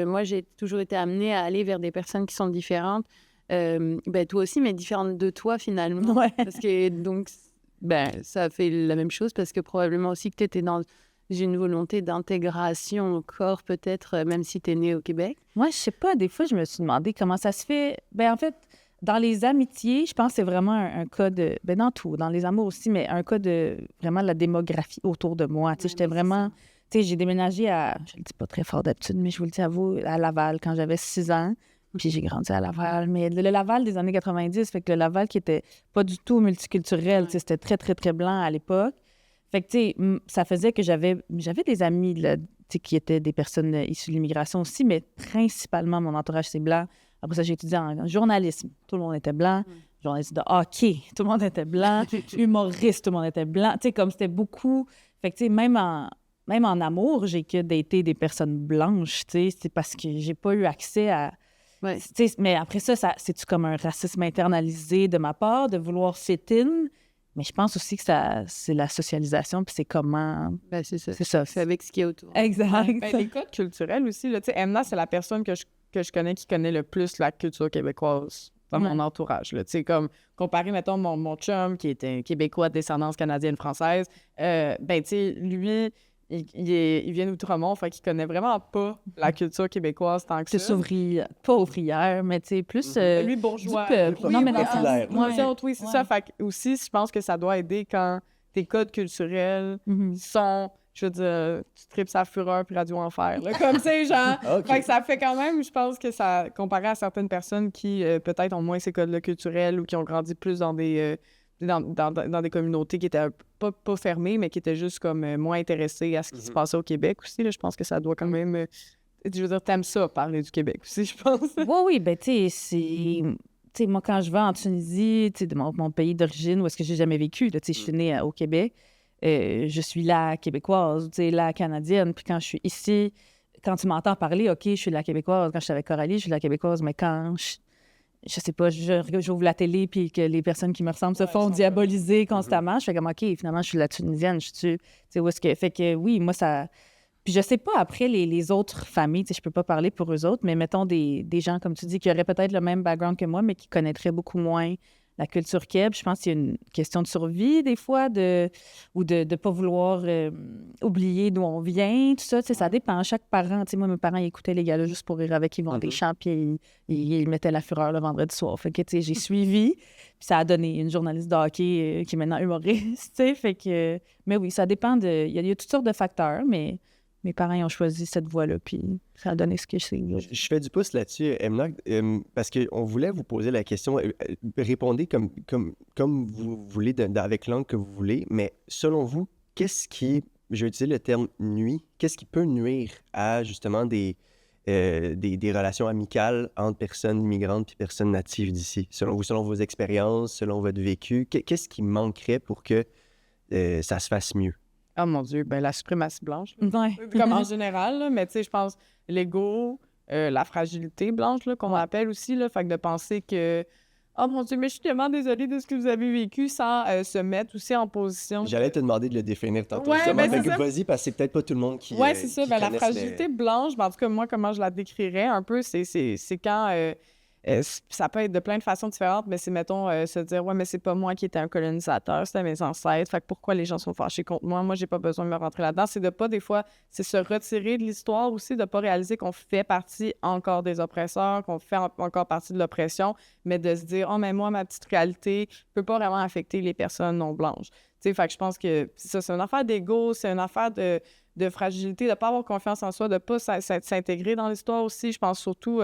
moi, j'ai toujours été amenée à aller vers des personnes qui sont différentes. Ben, toi aussi, mais différentes de toi, finalement. Ouais. Parce que, donc, ben, ça fait la même chose parce que probablement aussi que tu étais dans une volonté d'intégration au corps, peut-être, même si tu es née au Québec. Moi, je sais pas, des fois, je me suis demandé comment ça se fait. Ben en fait, dans les amitiés, je pense que c'est vraiment un cas de... Ben dans tout, dans les amours aussi, mais un cas de vraiment la démographie autour de moi. Tu sais, j'étais vraiment... Tu sais, j'ai déménagé à... Je le dis pas très fort d'habitude, mais je vous le dis à vous, à Laval, quand j'avais 6 ans. Puis j'ai grandi à Laval. Mais le Laval des années 90, fait que le Laval qui était pas du tout multiculturel, tu sais, c'était très, très, très blanc à l'époque. Fait que, tu sais, ça faisait que j'avais des amis, là, tu sais, qui étaient des personnes issues de l'immigration aussi, mais principalement, mon entourage, c'est blanc. Après ça, j'ai étudié en journalisme. Tout le monde était blanc. Journaliste de hockey, tout le monde était blanc. Humoriste, tout le monde était blanc. Tu sais, comme c'était beaucoup... Fait que, tu sais, même en amour, j'ai que daté des personnes blanches, tu sais. C'est parce que j'ai pas eu accès à... Ouais. Mais après ça, c'est-tu comme un racisme internalisé de ma part, de vouloir fit in? Mais je pense aussi que c'est la socialisation, puis c'est comment... Ben, c'est ça. C'est ça. C'est avec ce qui est autour. Exact. Ben, les codes culturels aussi, là. Tu sais, Emna, c'est la personne que je connais qui connaît le plus la culture québécoise dans mon entourage, là. Tu sais, comme, comparé, mettons, mon chum, qui est un Québécois de descendance canadienne-française, ben, tu sais, lui... Il vient d'Outremont, fait qu'il connaît vraiment pas la culture québécoise tant que ça. C'est ouvrier, pas ouvrière, mais tu sais, plus... Lui, bourgeois. Du peuple. Oui, Non, mais dans populaire, le sens... Oui, c'est ça. Fait que aussi, je pense que ça doit aider quand tes codes culturels sont... Je veux dire, tu tripes sa fureur puis Radio Enfer, là, comme ces gens. Okay. Fait que ça fait quand même, je pense que ça, comparé à certaines personnes qui, peut-être, ont moins ces codes-là culturels ou qui ont grandi plus dans des... Dans des communautés qui étaient pas fermées, mais qui étaient juste comme moins intéressées à ce qui se passait au Québec aussi. Là, je pense que ça doit quand même... je veux dire, t'aimes ça, parler du Québec aussi, je pense. Oui, ben tu sais, c'est... Tu sais, moi, quand je vais en Tunisie, tu sais, de mon pays d'origine, où est-ce que j'ai jamais vécu, là, tu sais, je suis née au Québec, je suis la Québécoise, tu sais, la Canadienne, puis quand je suis ici, quand tu m'entends parler, OK, je suis la Québécoise, quand je suis avec Coralie, je suis la Québécoise, mais quand je sais pas, j'ouvre la télé puis que les personnes qui me ressemblent se font diaboliser constamment, je fais comme, OK, finalement, je suis la Tunisienne, tu sais, où est-ce que... Fait que, oui, moi, ça... Puis je sais pas, après, les autres familles, tu sais, je peux pas parler pour eux autres, mais mettons des gens, comme tu dis, qui auraient peut-être le même background que moi, mais qui connaîtraient beaucoup moins la culture keb. Je pense qu'il y a une question de survie, des fois, ou de pas vouloir oublier d'où on vient, tout ça. Tu sais, ça dépend. Chaque parent, tu sais, moi, mes parents, ils écoutaient les gars-là juste pour rire avec, ils vont des chants, puis ils mettaient la fureur le vendredi soir. Fait que, tu sais, j'ai suivi, puis ça a donné une journaliste de hockey qui est maintenant humoriste, tu sais. Fait que... Mais oui, ça dépend de... Il y a toutes sortes de facteurs, mais... Mes parents ils ont choisi cette voie-là, puis ça a donné ce que je sais. Je fais du pouce là-dessus, Emna, parce qu'on voulait vous poser la question. Répondez comme vous voulez, avec l'angle que vous voulez, mais selon vous, qu'est-ce qui, je vais utiliser le terme nuit, qu'est-ce qui peut nuire à justement des relations amicales entre personnes immigrantes et personnes natives d'ici? Selon vous, selon vos expériences, selon votre vécu, qu'est-ce qui manquerait pour que ça se fasse mieux? Oh mon Dieu, ben la suprématie blanche. Là. Ouais. Comme en général, là, mais tu sais, je pense l'ego, la fragilité blanche, là, qu'on appelle aussi, là, fait que de penser que oh mon Dieu, mais je suis tellement désolée de ce que vous avez vécu sans se mettre aussi en position. J'allais te demander de le définir tantôt. Ouais, justement. ben Fait c'est que ça. vas-y, parce que c'est peut-être pas tout le monde qui. Ouais, c'est ça. qui Ben, la connaissent fragilité blanche, ben, en tout cas, moi, comment je la décrirais un peu, c'est quand ça peut être de plein de façons différentes, mais c'est, mettons, se dire, ouais, mais c'est pas moi qui étais un colonisateur, c'était mes ancêtres, fait que pourquoi les gens sont fâchés contre moi? Moi, j'ai pas besoin de me rentrer là-dedans. C'est de pas, des fois, c'est se retirer de l'histoire aussi, de pas réaliser qu'on fait partie encore des oppresseurs, qu'on fait encore partie de l'oppression, mais de se dire, oh, mais moi, ma petite réalité peut pas vraiment affecter les personnes non blanches. Tu sais, fait que je pense que c'est une affaire d'ego, c'est une affaire de fragilité, de pas avoir confiance en soi, de pas s'intégrer dans l'histoire aussi. Je pense surtout...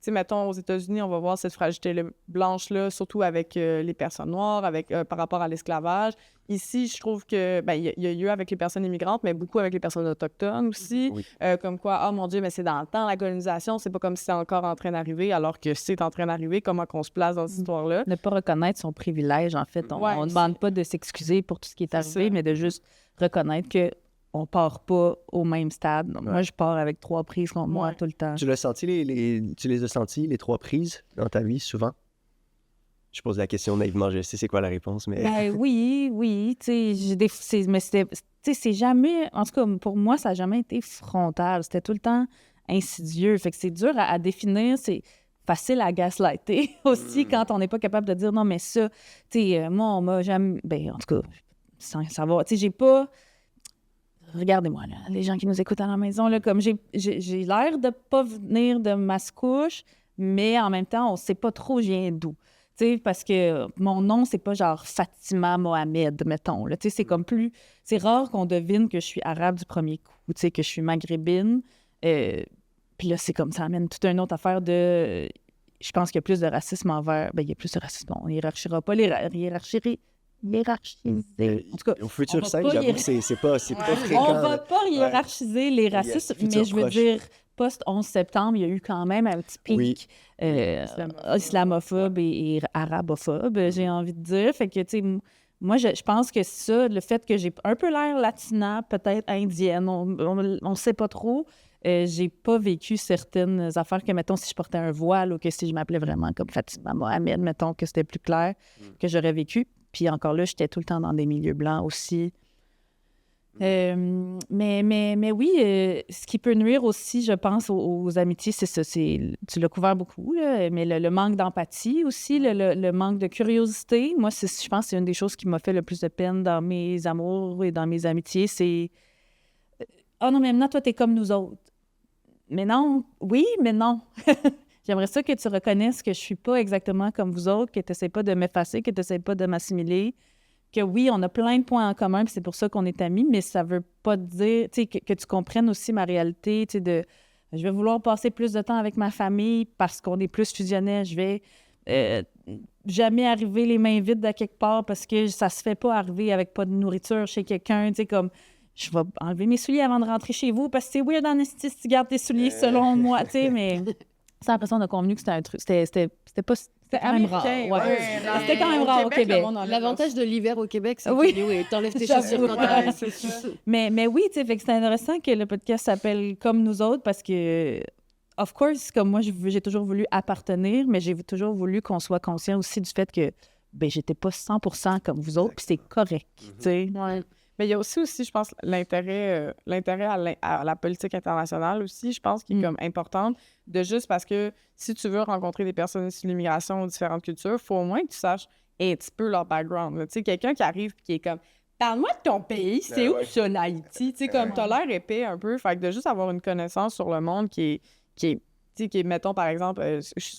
tu sais, mettons, aux États-Unis, on va voir cette fragilité blanche-là, surtout avec les personnes noires, avec, par rapport à l'esclavage. Ici, je trouve que, ben, il y a eu avec les personnes immigrantes, mais beaucoup avec les personnes autochtones aussi. Oui. Comme quoi, ah mon Dieu, mais c'est dans le temps, la colonisation, c'est pas comme si c'est encore en train d'arriver, alors que c'est en train d'arriver, comment qu'on se place dans cette histoire-là. Ne pas reconnaître son privilège, en fait. On Ouais, ne demande pas de s'excuser pour tout ce qui est C'est arrivé, ça. mais de juste reconnaître que on part pas au même stade. Donc, moi, je pars avec 3 prises contre moi Ouais. tout le temps. Tu l'as senti, tu les as sentis, les 3 prises dans ta vie, souvent? Je pose la question naïvement, je sais c'est quoi la réponse, mais... Ben oui, tu sais, mais c'était, tu sais, c'est jamais, en tout cas, pour moi, ça n'a jamais été frontal. C'était tout le temps insidieux. Fait que c'est dur à définir, c'est facile à gaslighter aussi quand on n'est pas capable de dire non, mais ça, tu sais, moi, on m'a jamais, ben, en tout cas, sans savoir, tu sais, j'ai pas. Regardez-moi, là, les gens qui nous écoutent à la maison, là, comme j'ai l'air de pas venir de Mascouche, mais en même temps, on sait pas trop je viens d'où. Tu sais, parce que mon nom, c'est pas genre Fatima Mohamed, mettons. Là. Tu sais, c'est comme plus... C'est rare qu'on devine que je suis arabe du premier coup, tu sais, que je suis maghrébine. Puis là, c'est comme ça amène toute une autre affaire de... Je pense qu'il y a plus de racisme envers... Ben, il y a plus de racisme. On hiérarchiera pas les hiérarchiser. En tout cas, Au on futur va 5, pas j'avoue que c'est pas fréquent. on va pas hiérarchiser les racistes, futur mais je veux proche. dire, post-11 septembre, il y a eu quand même un petit pic Oui. islamophobe et arabophobe, j'ai envie de dire. Fait que, tu sais, moi, je pense que ça, le fait que j'ai un peu l'air latina, peut-être indienne, on sait pas trop. J'ai pas vécu certaines affaires que, mettons, si je portais un voile ou que si je m'appelais vraiment comme Fatima Mohamed, mettons que c'était plus clair que j'aurais vécu. Puis encore là, j'étais tout le temps dans des milieux blancs aussi. Mais oui, ce qui peut nuire aussi, je pense, aux amitiés, c'est ça. Tu l'as couvert beaucoup, là, mais le manque d'empathie aussi, le manque de curiosité. Moi, je pense que c'est une des choses qui m'a fait le plus de peine dans mes amours et dans mes amitiés. C'est « Ah non, mais maintenant, toi, t'es comme nous autres. » Mais non, oui, mais non. J'aimerais ça que tu reconnaisses que je suis pas exactement comme vous autres, que tu n'essaies pas de m'effacer, que tu n'essaies pas de m'assimiler, que oui, on a plein de points en commun, puis c'est pour ça qu'on est amis, mais ça veut pas dire, tu sais, que tu comprennes aussi ma réalité, tu sais, je vais vouloir passer plus de temps avec ma famille parce qu'on est plus fusionnels, je vais jamais arriver les mains vides à quelque part parce que ça se fait pas arriver avec pas de nourriture chez quelqu'un, tu sais, comme... Je vais enlever mes souliers avant de rentrer chez vous parce que c'est weird en esti si tu gardes tes souliers selon moi, tu sais, mais... C'est l'impression qu'on a convenu que c'était un truc. C'était quand même rare. américain, Ouais. C'était quand même rare au Québec. L'avantage de l'hiver au Québec, c'est Oui. que t'enlèves tes J'avoue, chaussures quand ouais. t'arrives. c'est ça. Mais oui, tu sais, fait que c'est intéressant que le podcast s'appelle Comme nous autres parce que, of course, comme moi, j'ai toujours voulu appartenir, mais j'ai toujours voulu qu'on soit conscient aussi du fait que, ben, j'étais pas 100% comme vous autres, puis c'est correct, tu sais. Ouais. Mais il y a aussi, je pense, l'intérêt à la politique internationale aussi, je pense, qui est comme importante, de juste parce que si tu veux rencontrer des personnes issues de l'immigration ou différentes cultures, il faut au moins que tu saches un petit peu leur background. Tu sais, quelqu'un qui arrive et qui est comme « Parle-moi de ton pays, c'est où ça, en Haïti? » Tu sais, comme t'as l'air épais un peu, fait que de juste avoir une connaissance sur le monde qui est tu sais, mettons, par exemple,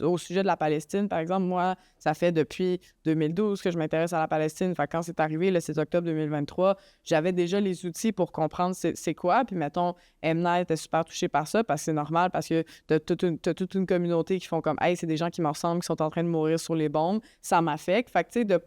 au sujet de la Palestine, par exemple, moi, ça fait depuis 2012 que je m'intéresse à la Palestine. Fait que quand c'est arrivé, le 6 octobre 2023, j'avais déjà les outils pour comprendre c'est quoi. Puis, mettons, Mna était super touchée par ça, parce que c'est normal, parce que t'as toute une communauté qui font comme « Hey, c'est des gens qui me ressemblent, qui sont en train de mourir sur les bombes. » Ça m'affecte. Fait que, tu sais, de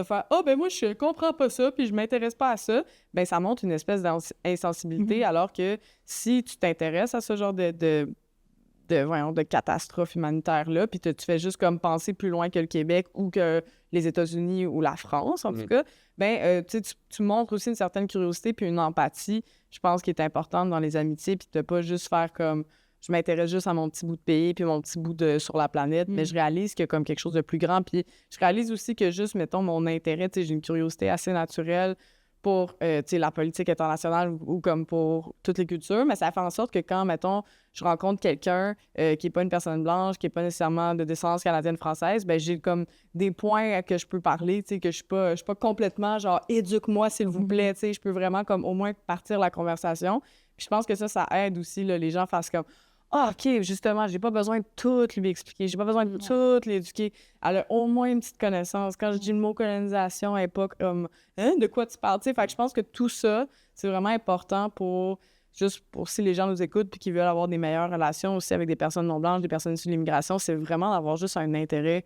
faire « Ah, ben moi, je comprends pas ça, puis je m'intéresse pas à ça. » Ben ça montre une espèce d'insensibilité, alors que si tu t'intéresses à ce genre de catastrophe humanitaire-là, puis tu fais juste comme penser plus loin que le Québec ou que les États-Unis ou la France, en tout cas, ben tu montres aussi une certaine curiosité puis une empathie, je pense, qui est importante dans les amitiés, puis de pas juste faire comme je m'intéresse juste à mon petit bout de pays puis mon petit bout sur la planète, mais je réalise qu'il y a comme quelque chose de plus grand, puis je réalise aussi que juste, mettons, mon intérêt, tu sais, j'ai une curiosité assez naturelle pour la politique internationale ou comme pour toutes les cultures, mais ça fait en sorte que quand, mettons, je rencontre quelqu'un qui n'est pas une personne blanche, qui n'est pas nécessairement de descendance canadienne-française, ben j'ai comme des points que je peux parler, tu sais, que je suis pas complètement genre « éduque-moi, s'il vous plaît », tu sais, je peux vraiment comme au moins partir la conversation. Puis je pense que ça aide aussi, là, les gens fassent comme ah, OK, justement, j'ai pas besoin de tout lui expliquer, j'ai pas besoin de tout l'éduquer. Elle a au moins une petite connaissance. Quand je dis le mot colonisation, elle n'est pas comme « Hein, de quoi tu parles? » Tu sais, fait que je pense que tout ça, c'est vraiment important pour juste pour si les gens nous écoutent puis qu'ils veulent avoir des meilleures relations aussi avec des personnes non blanches, des personnes issues de l'immigration, c'est vraiment d'avoir juste un intérêt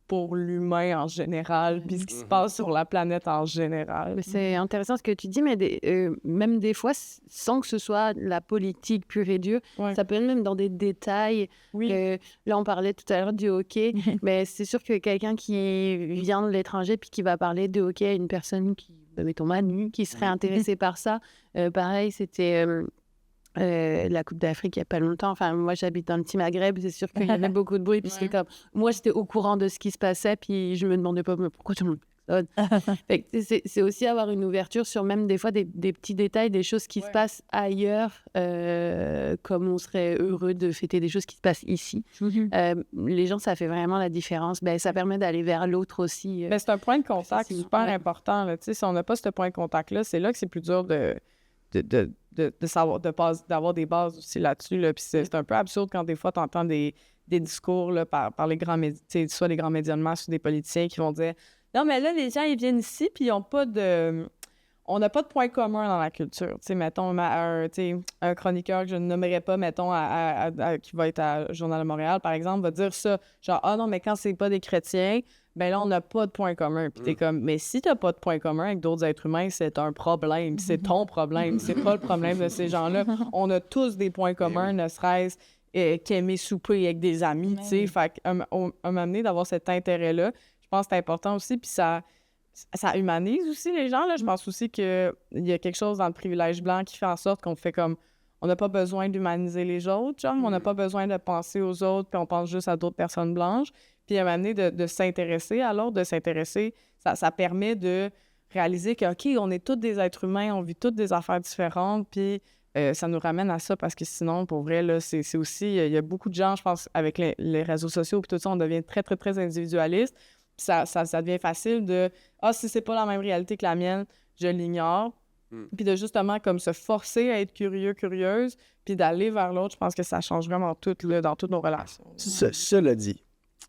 pour l'humain en général, puis ce qui se passe sur la planète en général. C'est intéressant ce que tu dis, mais même des fois, sans que ce soit la politique pure et dure, ça peut être même dans des détails. Oui. Là, on parlait tout à l'heure du hockey, mais c'est sûr que quelqu'un qui vient de l'étranger puis qui va parler de hockey à une personne qui, mettons Manu, qui serait intéressée par ça, pareil, c'était... la Coupe d'Afrique il n'y a pas longtemps. Enfin, moi, j'habite dans le petit Maghreb. C'est sûr qu'il y avait beaucoup de bruit. Puis c'est comme... Moi, j'étais au courant de ce qui se passait. Puis je me demandais pas mais pourquoi tout le monde fait que c'est aussi avoir une ouverture sur même des fois des petits détails, des choses qui se passent ailleurs, comme on serait heureux de fêter des choses qui se passent ici. Les gens, ça fait vraiment la différence. Ça permet d'aller vers l'autre aussi. C'est un point de contact super important. Là. Si on n'a pas ce point de contact-là, c'est là que c'est plus dur d'avoir des bases aussi là-dessus. Là. Puis c'est un peu absurde quand des fois tu entends des discours là, par les grands médias, soit les grands médias de masse ou des politiciens qui vont dire « Non, mais là, les gens, ils viennent ici puis ils ont pas de... On n'a pas de point commun dans la culture. » Tu sais, mettons, un chroniqueur que je ne nommerai pas, mettons, qui va être à Journal de Montréal, par exemple, va dire ça. Genre « Ah non, mais quand c'est pas des chrétiens... » ben là, on n'a pas de point commun. Puis t'es comme, mais si t'as pas de point commun avec d'autres êtres humains, c'est un problème. C'est ton problème. C'est pas le problème de ces gens-là. On a tous des points communs, ne serait-ce qu'aimer souper avec des amis, tu sais. Fait qu'à un moment donné, d'avoir cet intérêt-là, je pense que c'est important aussi. Puis ça humanise aussi les gens, là. Je pense aussi qu'il y a quelque chose dans le privilège blanc qui fait en sorte qu'on fait comme... On n'a pas besoin d'humaniser les autres, genre. On n'a pas besoin de penser aux autres, puis on pense juste à d'autres personnes blanches. Puis à un moment donné, de s'intéresser à l'autre, de s'intéresser, ça permet de réaliser que, OK, on est tous des êtres humains, on vit toutes des affaires différentes, puis ça nous ramène à ça, parce que sinon, pour vrai, là, c'est aussi... Il y a beaucoup de gens, je pense, avec les réseaux sociaux, puis tout ça, on devient très, très, très individualiste. Puis ça devient facile de « Ah, si c'est pas la même réalité que la mienne, je l'ignore. » Puis de justement, comme se forcer à être curieux, curieuse, puis d'aller vers l'autre, je pense que ça change vraiment tout, là, dans toutes nos relations. Cela dit...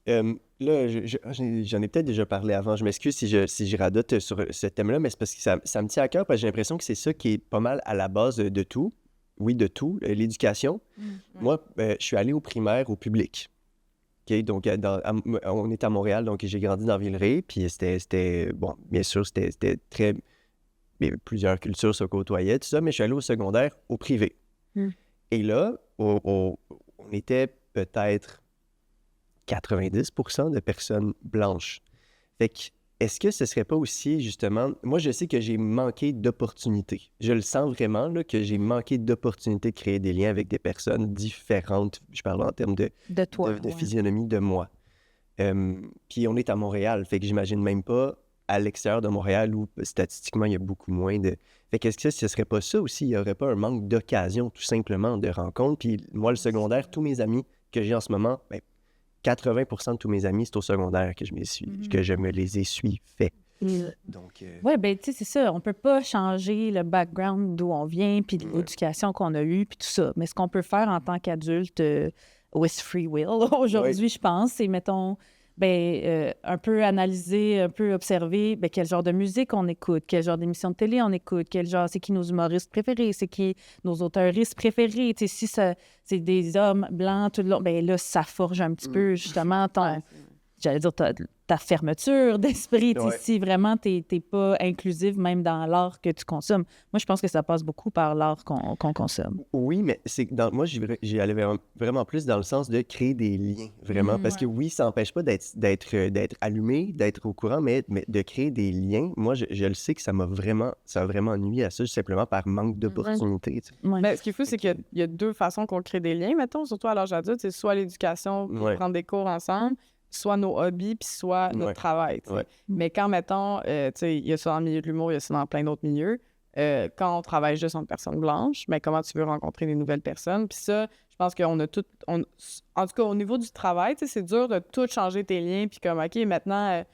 là, j'en ai peut-être déjà parlé avant. Je m'excuse si je radote sur ce thème-là, mais c'est parce que ça me tient à cœur, parce que j'ai l'impression que c'est ça qui est pas mal à la base de tout. Oui, de tout, l'éducation. Moi, je suis allé au primaire au public. Okay? Donc, on est à Montréal, donc j'ai grandi dans Villeray, puis c'était bon, bien sûr, c'était très... Plusieurs cultures se côtoyaient, tout ça, mais je suis allé au secondaire au privé. Et là, on était peut-être 90% de personnes blanches. Fait que, est-ce que ce serait pas aussi, justement... Moi, je sais que j'ai manqué d'opportunités. Je le sens vraiment, là, que j'ai manqué d'opportunités de créer des liens avec des personnes différentes. Je parle en termes de physionomie de moi. Puis on est à Montréal, fait que j'imagine même pas à l'extérieur de Montréal où, statistiquement, il y a beaucoup moins de... Fait qu'est-ce que ce serait pas ça aussi? Il y aurait pas un manque d'occasion, tout simplement, de rencontres? Puis moi, le secondaire, tous mes amis que j'ai en ce moment... 80% de tous mes amis, c'est au secondaire que je me les essuie fait. Donc... Oui, bien, tu sais, c'est ça. On peut pas changer le background d'où on vient, puis l'éducation qu'on a eue, puis tout ça. Mais ce qu'on peut faire en tant qu'adulte, with free will, aujourd'hui, je pense, c'est, mettons, un peu analyser, un peu observer quel genre de musique on écoute, quel genre d'émission de télé on écoute, c'est qui nos humoristes préférés, c'est qui nos auteuristes préférés. Tu sais, si c'est des hommes blancs tout le long, là, ça forge un petit peu, justement, j'allais dire, ta fermeture d'esprit. Si vraiment t'es pas inclusive, même dans l'art que tu consommes. Moi, je pense que ça passe beaucoup par l'art qu'on consomme. Oui, mais moi, j'y allais vraiment plus dans le sens de créer des liens, vraiment. Parce que oui, ça n'empêche pas d'être allumé, d'être au courant, mais de créer des liens. Moi, je le sais que ça a vraiment nuit à ça, simplement par manque d'opportunités. Ce qui est fou, c'est qu'il y a deux façons qu'on crée des liens, mettons, surtout à l'âge adulte. C'est soit l'éducation, prendre des cours ensemble, soit nos hobbies, puis soit notre travail. Mais quand, mettons, il y a ça dans le milieu de l'humour, il y a ça dans plein d'autres milieux, quand on travaille juste en personne blanche, mais comment tu veux rencontrer des nouvelles personnes? Puis ça, je pense qu'on a tout... en tout cas, au niveau du travail, c'est dur de tout changer tes liens, puis comme, OK, maintenant...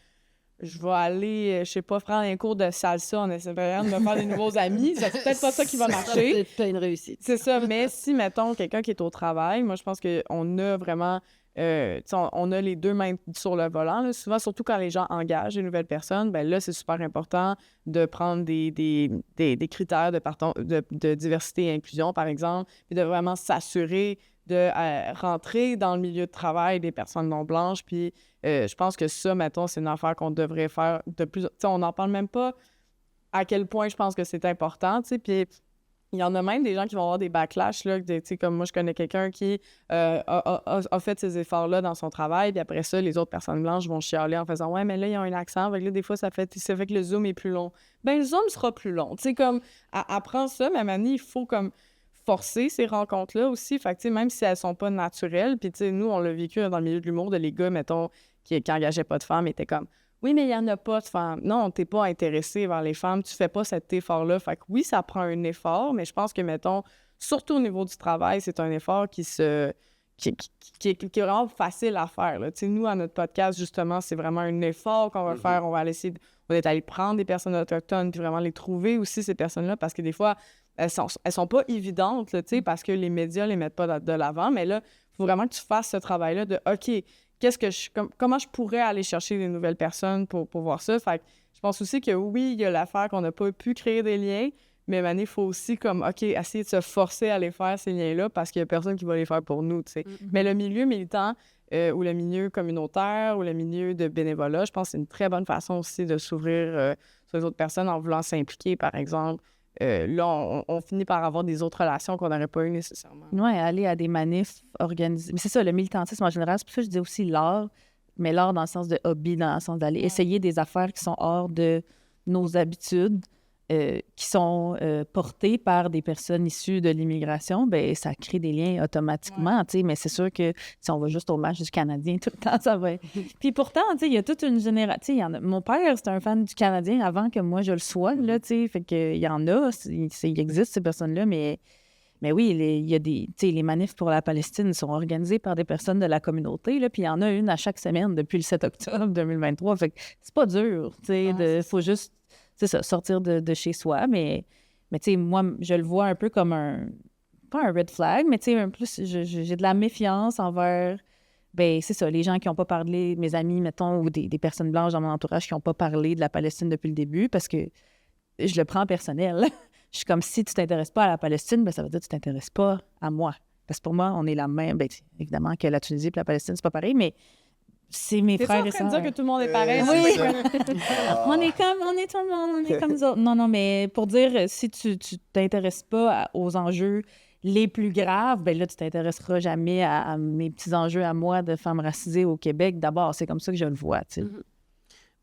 je vais aller, je sais pas, prendre un cours de salsa en essayant de me faire des nouveaux amis. C'est peut-être pas ça qui va marcher. C'est peut-être pas une réussite. C'est ça, mais si, mettons, quelqu'un qui est au travail, moi, je pense qu'on a vraiment on a les deux mains sur le volant. Là. Souvent, surtout quand les gens engagent de nouvelles personnes, ben là, c'est super important de prendre des critères de diversité et inclusion, par exemple, puis de vraiment s'assurer de rentrer dans le milieu de travail des personnes non blanches. Puis je pense que ça, mettons, c'est une affaire qu'on devrait faire de plus... on n'en parle même pas à quel point je pense que c'est important, tu sais, puis il y en a même des gens qui vont avoir des backlash, là, tu sais, comme moi, je connais quelqu'un qui a fait ces efforts-là dans son travail, puis après ça, les autres personnes blanches vont chialer en faisant « Ouais, mais là, il y a un accent, fait que là, des fois, ça fait que le Zoom est plus long. » Ben le Zoom sera plus long, tu sais, comme, apprends ça, mais Mani, il faut, comme, forcer ces rencontres-là aussi, fait que, tu sais, même si elles sont pas naturelles, puis, tu sais, nous, on l'a vécu dans le milieu de l'humour, de les gars, mettons, qui engageaient pas de femmes, étaient comme oui, mais il n'y en a pas de femmes. Non, t'es pas intéressé vers les femmes, tu fais pas cet effort-là. Fait que oui, ça prend un effort, mais je pense que, mettons, surtout au niveau du travail, c'est un effort qui est vraiment facile à faire. Là. Tu sais, nous, à notre podcast, justement, c'est vraiment un effort qu'on va faire. On va essayer, on est allé prendre des personnes autochtones puis vraiment les trouver aussi, ces personnes-là, parce que des fois, elles sont pas évidentes, là, tu sais, parce que les médias les mettent pas de l'avant. Mais là, il faut vraiment que tu fasses ce travail-là de OK, comment je pourrais aller chercher des nouvelles personnes pour voir ça? Fait que je pense aussi que oui, il y a l'affaire qu'on n'a pas pu créer des liens, mais il faut aussi comme, OK, essayer de se forcer à les faire, ces liens-là, parce qu'il n'y a personne qui va les faire pour nous, tu sais. Mais le milieu militant ou le milieu communautaire ou le milieu de bénévolat, je pense que c'est une très bonne façon aussi de s'ouvrir sur les autres personnes en voulant s'impliquer, par exemple. Là, on finit par avoir des autres relations qu'on n'aurait pas eues nécessairement. Oui, aller à des manifs organisés. Mais c'est ça, le militantisme en général, c'est pour ça que je dis aussi l'art, mais l'art dans le sens de hobby, dans le sens d'aller essayer des affaires qui sont hors de nos habitudes, qui sont portées par des personnes issues de l'immigration, bien, ça crée des liens automatiquement, tu sais, mais c'est sûr que si on va juste au match du Canadien tout le temps, ça va être... Puis pourtant, tu sais, il y a toute une génération... Tu sais, mon père, c'était un fan du Canadien avant que moi, je le sois, là, tu sais, fait qu'il y en a, il existe ces personnes-là, mais oui, il y a des... Tu sais, les manifs pour la Palestine sont organisés par des personnes de la communauté, là, puis il y en a une à chaque semaine depuis le 7 octobre 2023, fait que c'est pas dur, tu sais, faut juste... C'est ça, sortir de chez soi, mais tu sais, moi, je le vois un peu comme pas un red flag, mais tu sais, plus, j'ai de la méfiance envers, ben c'est ça, les gens qui n'ont pas parlé, mes amis, mettons, ou des personnes blanches dans mon entourage qui n'ont pas parlé de la Palestine depuis le début, parce que je le prends personnel. Je suis comme, si tu t'intéresses pas à la Palestine, ben ça veut dire que tu t'intéresses pas à moi. Parce que pour moi, on est la même, ben évidemment que la Tunisie et la Palestine, c'est pas pareil, mais c'est mes frères et sœurs. T'es en train de dire que tout le monde est pareil? Oui. on est tout le monde, on est comme nous autres. Non, mais pour dire, si tu t'intéresses pas aux enjeux les plus graves, ben là, tu t'intéresseras jamais à mes petits enjeux à moi de femmes racisées au Québec. D'abord, c'est comme ça que je le vois, tu sais.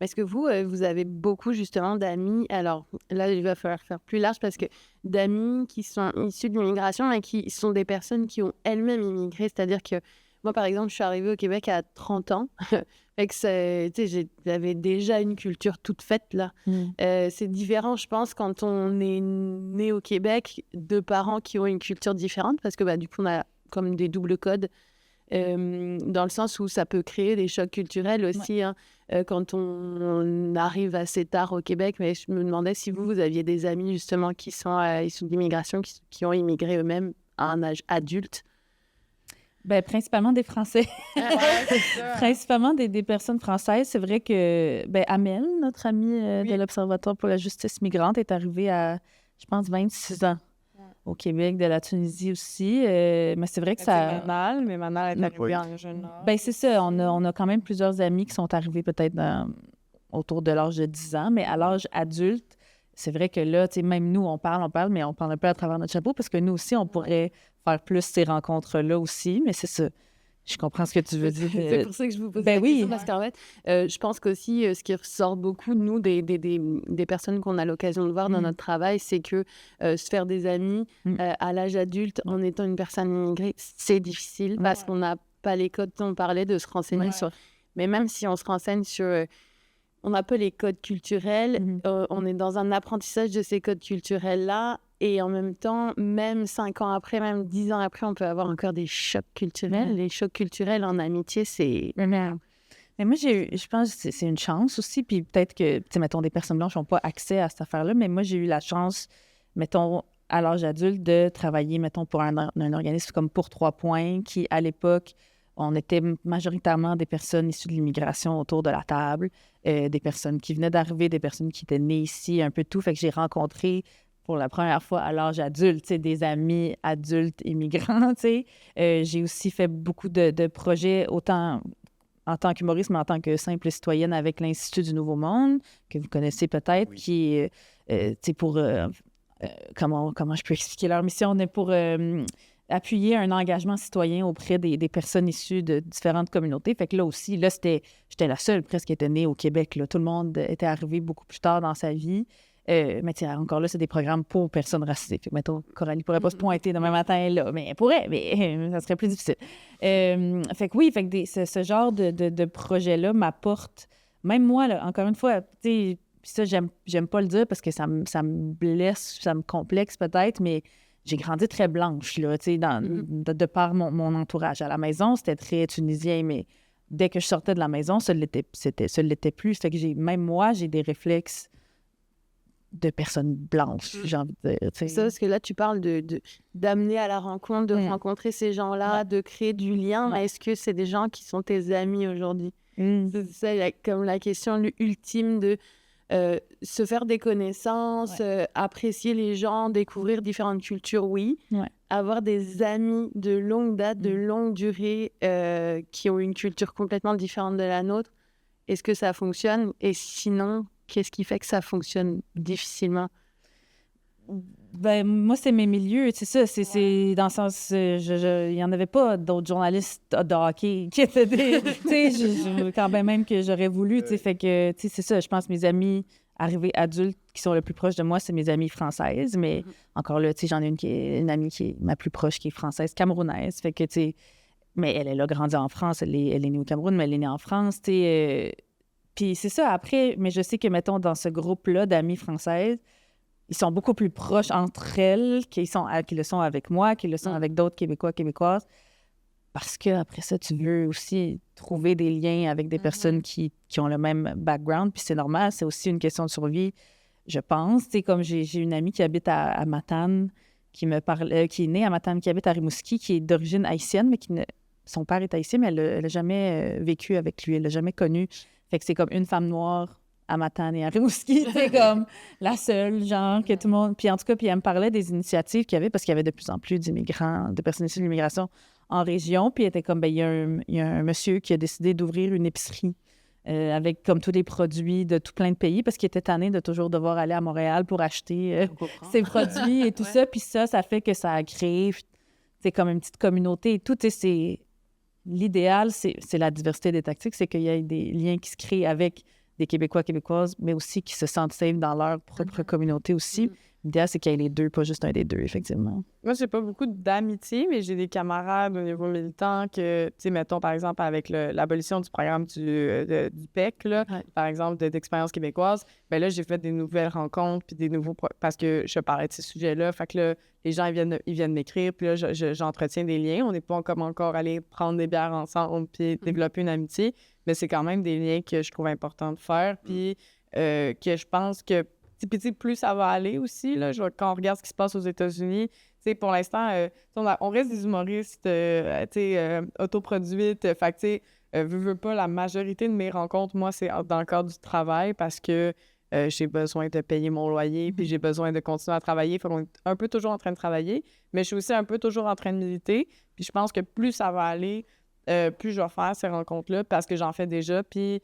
Est-ce que vous avez beaucoup justement d'amis, alors là, il va falloir faire plus large parce que d'amis qui sont issus de l'immigration et qui sont des personnes qui ont elles-mêmes immigré, c'est-à-dire que moi, par exemple, je suis arrivée au Québec à 30 ans. Fait que j'avais déjà une culture toute faite, là. C'est différent, je pense, quand on est né au Québec, de parents qui ont une culture différente, parce que bah, du coup, on a comme des doubles codes, dans le sens où ça peut créer des chocs culturels aussi, hein, quand on arrive assez tard au Québec. Mais je me demandais si vous aviez des amis, justement, qui sont issus de l'immigration, qui ont immigré eux-mêmes à un âge adulte. Ben, principalement des Français. Principalement des personnes françaises. C'est vrai que Amel, notre amie de l'Observatoire pour la justice migrante, est arrivée à, je pense, 26 ans au Québec, de la Tunisie aussi. Mais c'est vrai que ça... Manal est arrivée en jeune âge. Ben, c'est ça. On a quand même plusieurs amis qui sont arrivés peut-être autour de l'âge de 10 ans, mais à l'âge adulte, c'est vrai que là, tu sais, même nous, on parle, mais on parle un peu à travers notre chapeau parce que nous aussi, on pourrait faire plus ces rencontres-là aussi, mais c'est ça. Je comprends ce que tu veux dire. C'est pour ça que je vous pose la question, parce qu'en fait, je pense qu'aussi, ce qui ressort beaucoup, nous, des personnes qu'on a l'occasion de voir dans notre travail, c'est que se faire des amis à l'âge adulte en étant une personne immigrée, c'est difficile parce qu'on n'a pas les codes dont on parlait, de se renseigner sur... Mais même si on se renseigne sur... on n'a pas les codes culturels, on est dans un apprentissage de ces codes culturels-là, et en même temps, même 5 ans après, même 10 ans après, on peut avoir encore des chocs culturels. Les chocs culturels en amitié, c'est... Mais moi, je pense que c'est une chance aussi, puis peut-être que, tu sais, mettons, des personnes blanches n'ont pas accès à cette affaire-là, mais moi, j'ai eu la chance, mettons, à l'âge adulte, de travailler, mettons, pour un organisme comme Pour 3 points, qui, à l'époque, on était majoritairement des personnes issues de l'immigration autour de la table, des personnes qui venaient d'arriver, des personnes qui étaient nées ici, un peu tout. Fait que j'ai rencontré pour la première fois à l'âge adulte, tu sais, des amis adultes immigrants, tu sais. J'ai aussi fait beaucoup de projets, autant en tant qu'humoriste, mais en tant que simple citoyenne avec l'Institut du Nouveau Monde, que vous connaissez peut-être, qui est, tu sais, pour... comment je peux expliquer leur mission? On est pour appuyer un engagement citoyen auprès des personnes issues de différentes communautés. Fait que là aussi, j'étais la seule presque qui était née au Québec. Là. Tout le monde était arrivé beaucoup plus tard dans sa vie. Mais encore là, c'est des programmes pour personnes racisées. Fait que, mettons, Coralie pourrait pas se pointer demain matin là, mais elle pourrait, mais ça serait plus difficile. Fait que oui, fait que ce genre de projet-là m'apporte, même moi, là, encore une fois, tu sais, puis ça, j'aime pas le dire parce que ça me blesse, ça me complexe peut-être, mais j'ai grandi très blanche, là, tu sais, de par mon entourage. À la maison, c'était très tunisien, mais dès que je sortais de la maison, ça l'était plus. Fait que même moi, j'ai des réflexes de personnes blanches, j'ai envie de dire. C'est ça, parce que là, tu parles d'amener à la rencontre, de rencontrer ces gens-là, de créer du lien. Est-ce que c'est des gens qui sont tes amis aujourd'hui? C'est ça, comme la question ultime de se faire des connaissances, apprécier les gens, découvrir différentes cultures, oui. Avoir des amis de longue date, de longue durée, qui ont une culture complètement différente de la nôtre. Est-ce que ça fonctionne? Et sinon, qu'est-ce qui fait que ça fonctionne difficilement? Ben, moi, c'est mes milieux, c'est ça. C'est dans le sens... il n'y en avait pas d'autres journalistes de hockey qui étaient des... tu sais, quand même que j'aurais voulu, tu sais, fait que, tu sais, c'est ça. Je pense que mes amis arrivés adultes qui sont le plus proches de moi, c'est mes amies françaises, mais encore là, tu sais, j'en ai une amie qui est ma plus proche, qui est française, camerounaise, fait que, tu sais... Mais elle a grandi en France, elle est née au Cameroun, mais elle est née en France, tu sais... Puis c'est ça, après, mais je sais que, mettons, dans ce groupe-là d'amies françaises, ils sont beaucoup plus proches entre elles qui le sont avec moi, qui le sont avec d'autres Québécois, Québécoises. Parce qu'après ça, tu veux aussi trouver des liens avec des personnes qui ont le même background. Puis c'est normal, c'est aussi une question de survie, je pense. Tu sais, comme j'ai une amie qui habite à Matane, qui me parle, qui est née à Matane, qui habite à Rimouski, qui est d'origine haïtienne, mais son père est haïtien, mais elle n'a jamais vécu avec lui, elle l'a jamais connu. Fait que c'est comme une femme noire à Matane et à Rimouski, c'est comme la seule, genre, que tout le monde... Puis en tout cas, puis elle me parlait des initiatives qu'il y avait, parce qu'il y avait de plus en plus d'immigrants, de personnes issues de l'immigration en région, puis elle était comme, ben il y a un monsieur qui a décidé d'ouvrir une épicerie avec comme tous les produits de tout plein de pays, parce qu'il était tanné de toujours devoir aller à Montréal pour acheter ses produits et tout ça, puis ça fait que ça a créé, c'est comme une petite communauté et tout, tu sais, c'est... L'idéal, c'est la diversité des tactiques, c'est qu'il y ait des liens qui se créent avec des Québécois, Québécoises, mais aussi qui se sentent safe dans leur propre communauté aussi. L'idéal, c'est qu'il y ait les deux, pas juste un des deux, effectivement. Moi, j'ai pas beaucoup d'amitié, mais j'ai des camarades au niveau militant que, tu sais, mettons, par exemple, avec l'abolition du programme du PEC, là, par exemple, d'Expérience québécoise, ben là, j'ai fait des nouvelles rencontres, puis des nouveaux... parce que je parlais de ces sujets-là, fait que là, les gens, ils viennent m'écrire, puis là, j'entretiens des liens. On n'est pas comme encore allé prendre des bières ensemble, puis développer une amitié, mais c'est quand même des liens que je trouve important de faire, puis que je pense que puis, plus ça va aller aussi, là, quand on regarde ce qui se passe aux États-Unis, pour l'instant, on reste des humoristes, autoproduites. Fait que, veux pas, la majorité de mes rencontres, moi, c'est dans le cadre du travail parce que j'ai besoin de payer mon loyer, puis j'ai besoin de continuer à travailler. Fait qu'on est un peu toujours en train de travailler, mais je suis aussi un peu toujours en train de militer. Puis je pense que plus ça va aller, plus je vais faire ces rencontres-là parce que j'en fais déjà. Puis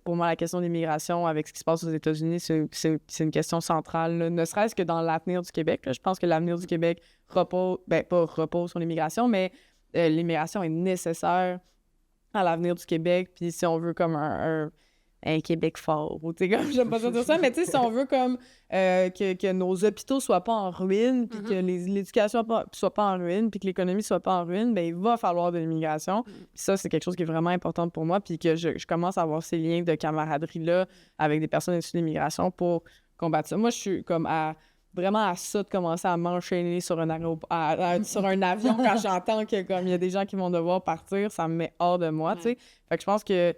pour moi, la question de l'immigration avec ce qui se passe aux États-Unis, c'est une question centrale, là. Ne serait-ce que dans l'avenir du Québec. Là. Je pense que l'avenir du Québec repose sur l'immigration, mais l'immigration est nécessaire à l'avenir du Québec. Puis si on veut comme un Québec fort, ou tu sais, comme, j'aime pas ça dire ça, mais tu sais, si on veut comme que nos hôpitaux soient pas en ruine, puis que l'éducation soit pas en ruine, puis que l'économie soit pas en ruine, ben il va falloir de l'immigration. Puis ça, c'est quelque chose qui est vraiment important pour moi, puis que je commence à avoir ces liens de camaraderie-là avec des personnes issues de l'immigration pour combattre ça. Moi, je suis comme vraiment à ça de commencer à m'enchaîner sur sur un avion quand j'entends que comme il y a des gens qui vont devoir partir, ça me met hors de moi, tu sais. Fait que je pense que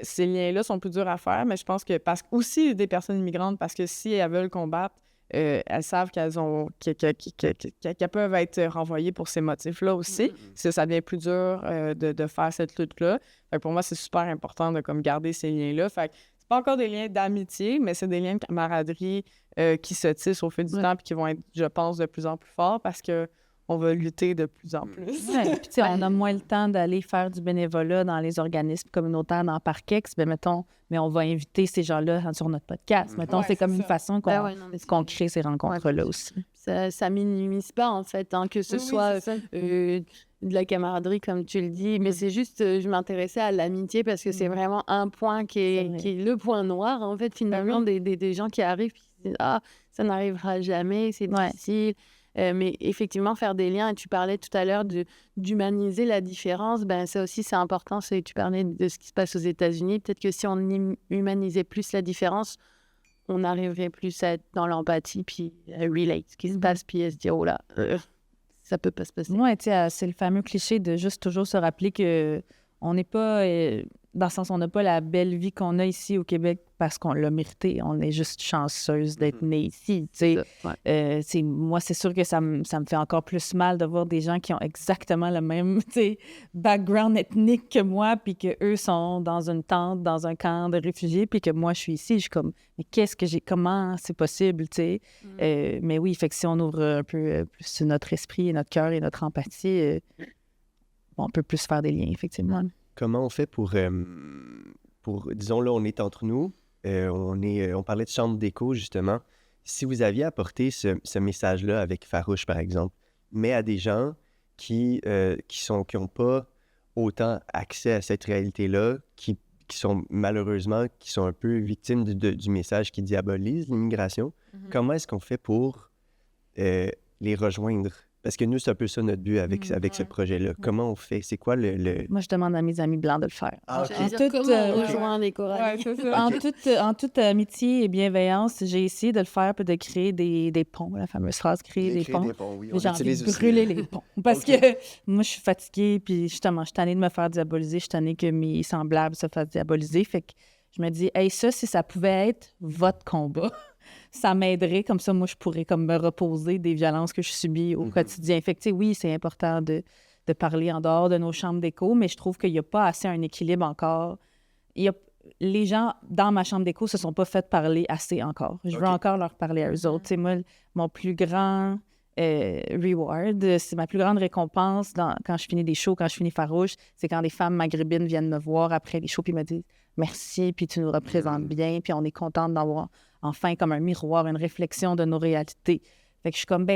ces liens-là sont plus durs à faire, mais je pense que aussi des personnes immigrantes, parce que si elles veulent combattre elles savent qu'elles peuvent être renvoyées pour ces motifs-là aussi. Ça devient plus dur de faire cette lutte-là. Fait que pour moi, c'est super important de comme garder ces liens-là. Fait que c'est pas encore des liens d'amitié, mais c'est des liens de camaraderie qui se tissent au fil du temps et qui vont être, je pense, de plus en plus forts parce que on va lutter de plus en plus. Ouais, puis tu sais, on a moins le temps d'aller faire du bénévolat dans les organismes communautaires, dans Parkex, ben mettons, mais on va inviter ces gens-là sur notre podcast. Mettons, c'est comme une façon qu'on crée ces rencontres-là aussi. Ça minimise pas, en fait, que ce soit de la camaraderie, comme tu le dis, mais c'est juste, je m'intéressais à l'amitié parce que c'est vraiment un point qui est le point noir, en fait, finalement, des gens qui arrivent et qui disent « Ah, ça n'arrivera jamais, c'est difficile ». Mais effectivement, faire des liens, et tu parlais tout à l'heure d'humaniser la différence, ben ça aussi, c'est important. Tu parlais de ce qui se passe aux États-Unis. Peut-être que si on humanisait plus la différence, on arriverait plus à être dans l'empathie, puis à relate ce qui se passe, puis à se dire, oh là, ça peut pas se passer. Oui, tu sais, c'est le fameux cliché de juste toujours se rappeler que on n'est pas, dans le sens, on n'a pas la belle vie qu'on a ici au Québec parce qu'on l'a mérité. On est juste chanceuse d'être née ici, tu sais. Moi, c'est sûr que ça me fait encore plus mal de voir des gens qui ont exactement le même, tu sais, background ethnique que moi, puis qu'eux sont dans une tente, dans un camp de réfugiés, puis que moi, je suis ici. Je suis comme, mais comment c'est possible, tu sais? Mais oui, fait que si on ouvre un peu plus notre esprit et notre cœur et notre empathie, on peut plus faire des liens, effectivement. Comment on fait pour disons là, on est entre nous, on parlait de chambre d'écho, justement. Si vous aviez apporté ce message-là avec Farouche, par exemple, mais à des gens qui n'ont pas autant accès à cette réalité-là, qui sont malheureusement, qui sont un peu victimes du message qui diabolise l'immigration, comment est-ce qu'on fait pour les rejoindre? Parce que nous, c'est un peu ça notre but avec ce projet-là. Comment on fait? C'est quoi le... Moi, je demande à mes amis blancs de le faire. Comment rejoindre les Coraniques? En toute amitié et bienveillance, j'ai essayé de le faire puis de créer des ponts. La fameuse phrase, créer des ponts. Oui, j'ai envie de brûler les ponts. Parce que moi, je suis fatiguée puis justement, je suis tannée de me faire diaboliser. Je suis tannée que mes semblables se fassent diaboliser. Fait que je me dis, hey, ça, si ça pouvait être votre combat... ça m'aiderait, comme ça, moi, je pourrais comme me reposer des violences que je subis au quotidien. Fait que, oui, c'est important de parler en dehors de nos chambres d'écho, mais je trouve qu'il n'y a pas assez un équilibre encore. Les gens dans ma chambre d'écho se sont pas fait parler assez encore. Je veux encore leur parler à eux autres. Tu sais, moi, mon plus grand reward, c'est ma plus grande récompense quand je finis des shows, quand je finis Farouche, c'est quand les femmes maghrébines viennent me voir après les shows puis me disent « Merci, puis tu nous représentes bien, puis on est contente d'avoir enfin comme un miroir, une réflexion de nos réalités. » Fait que je suis comme,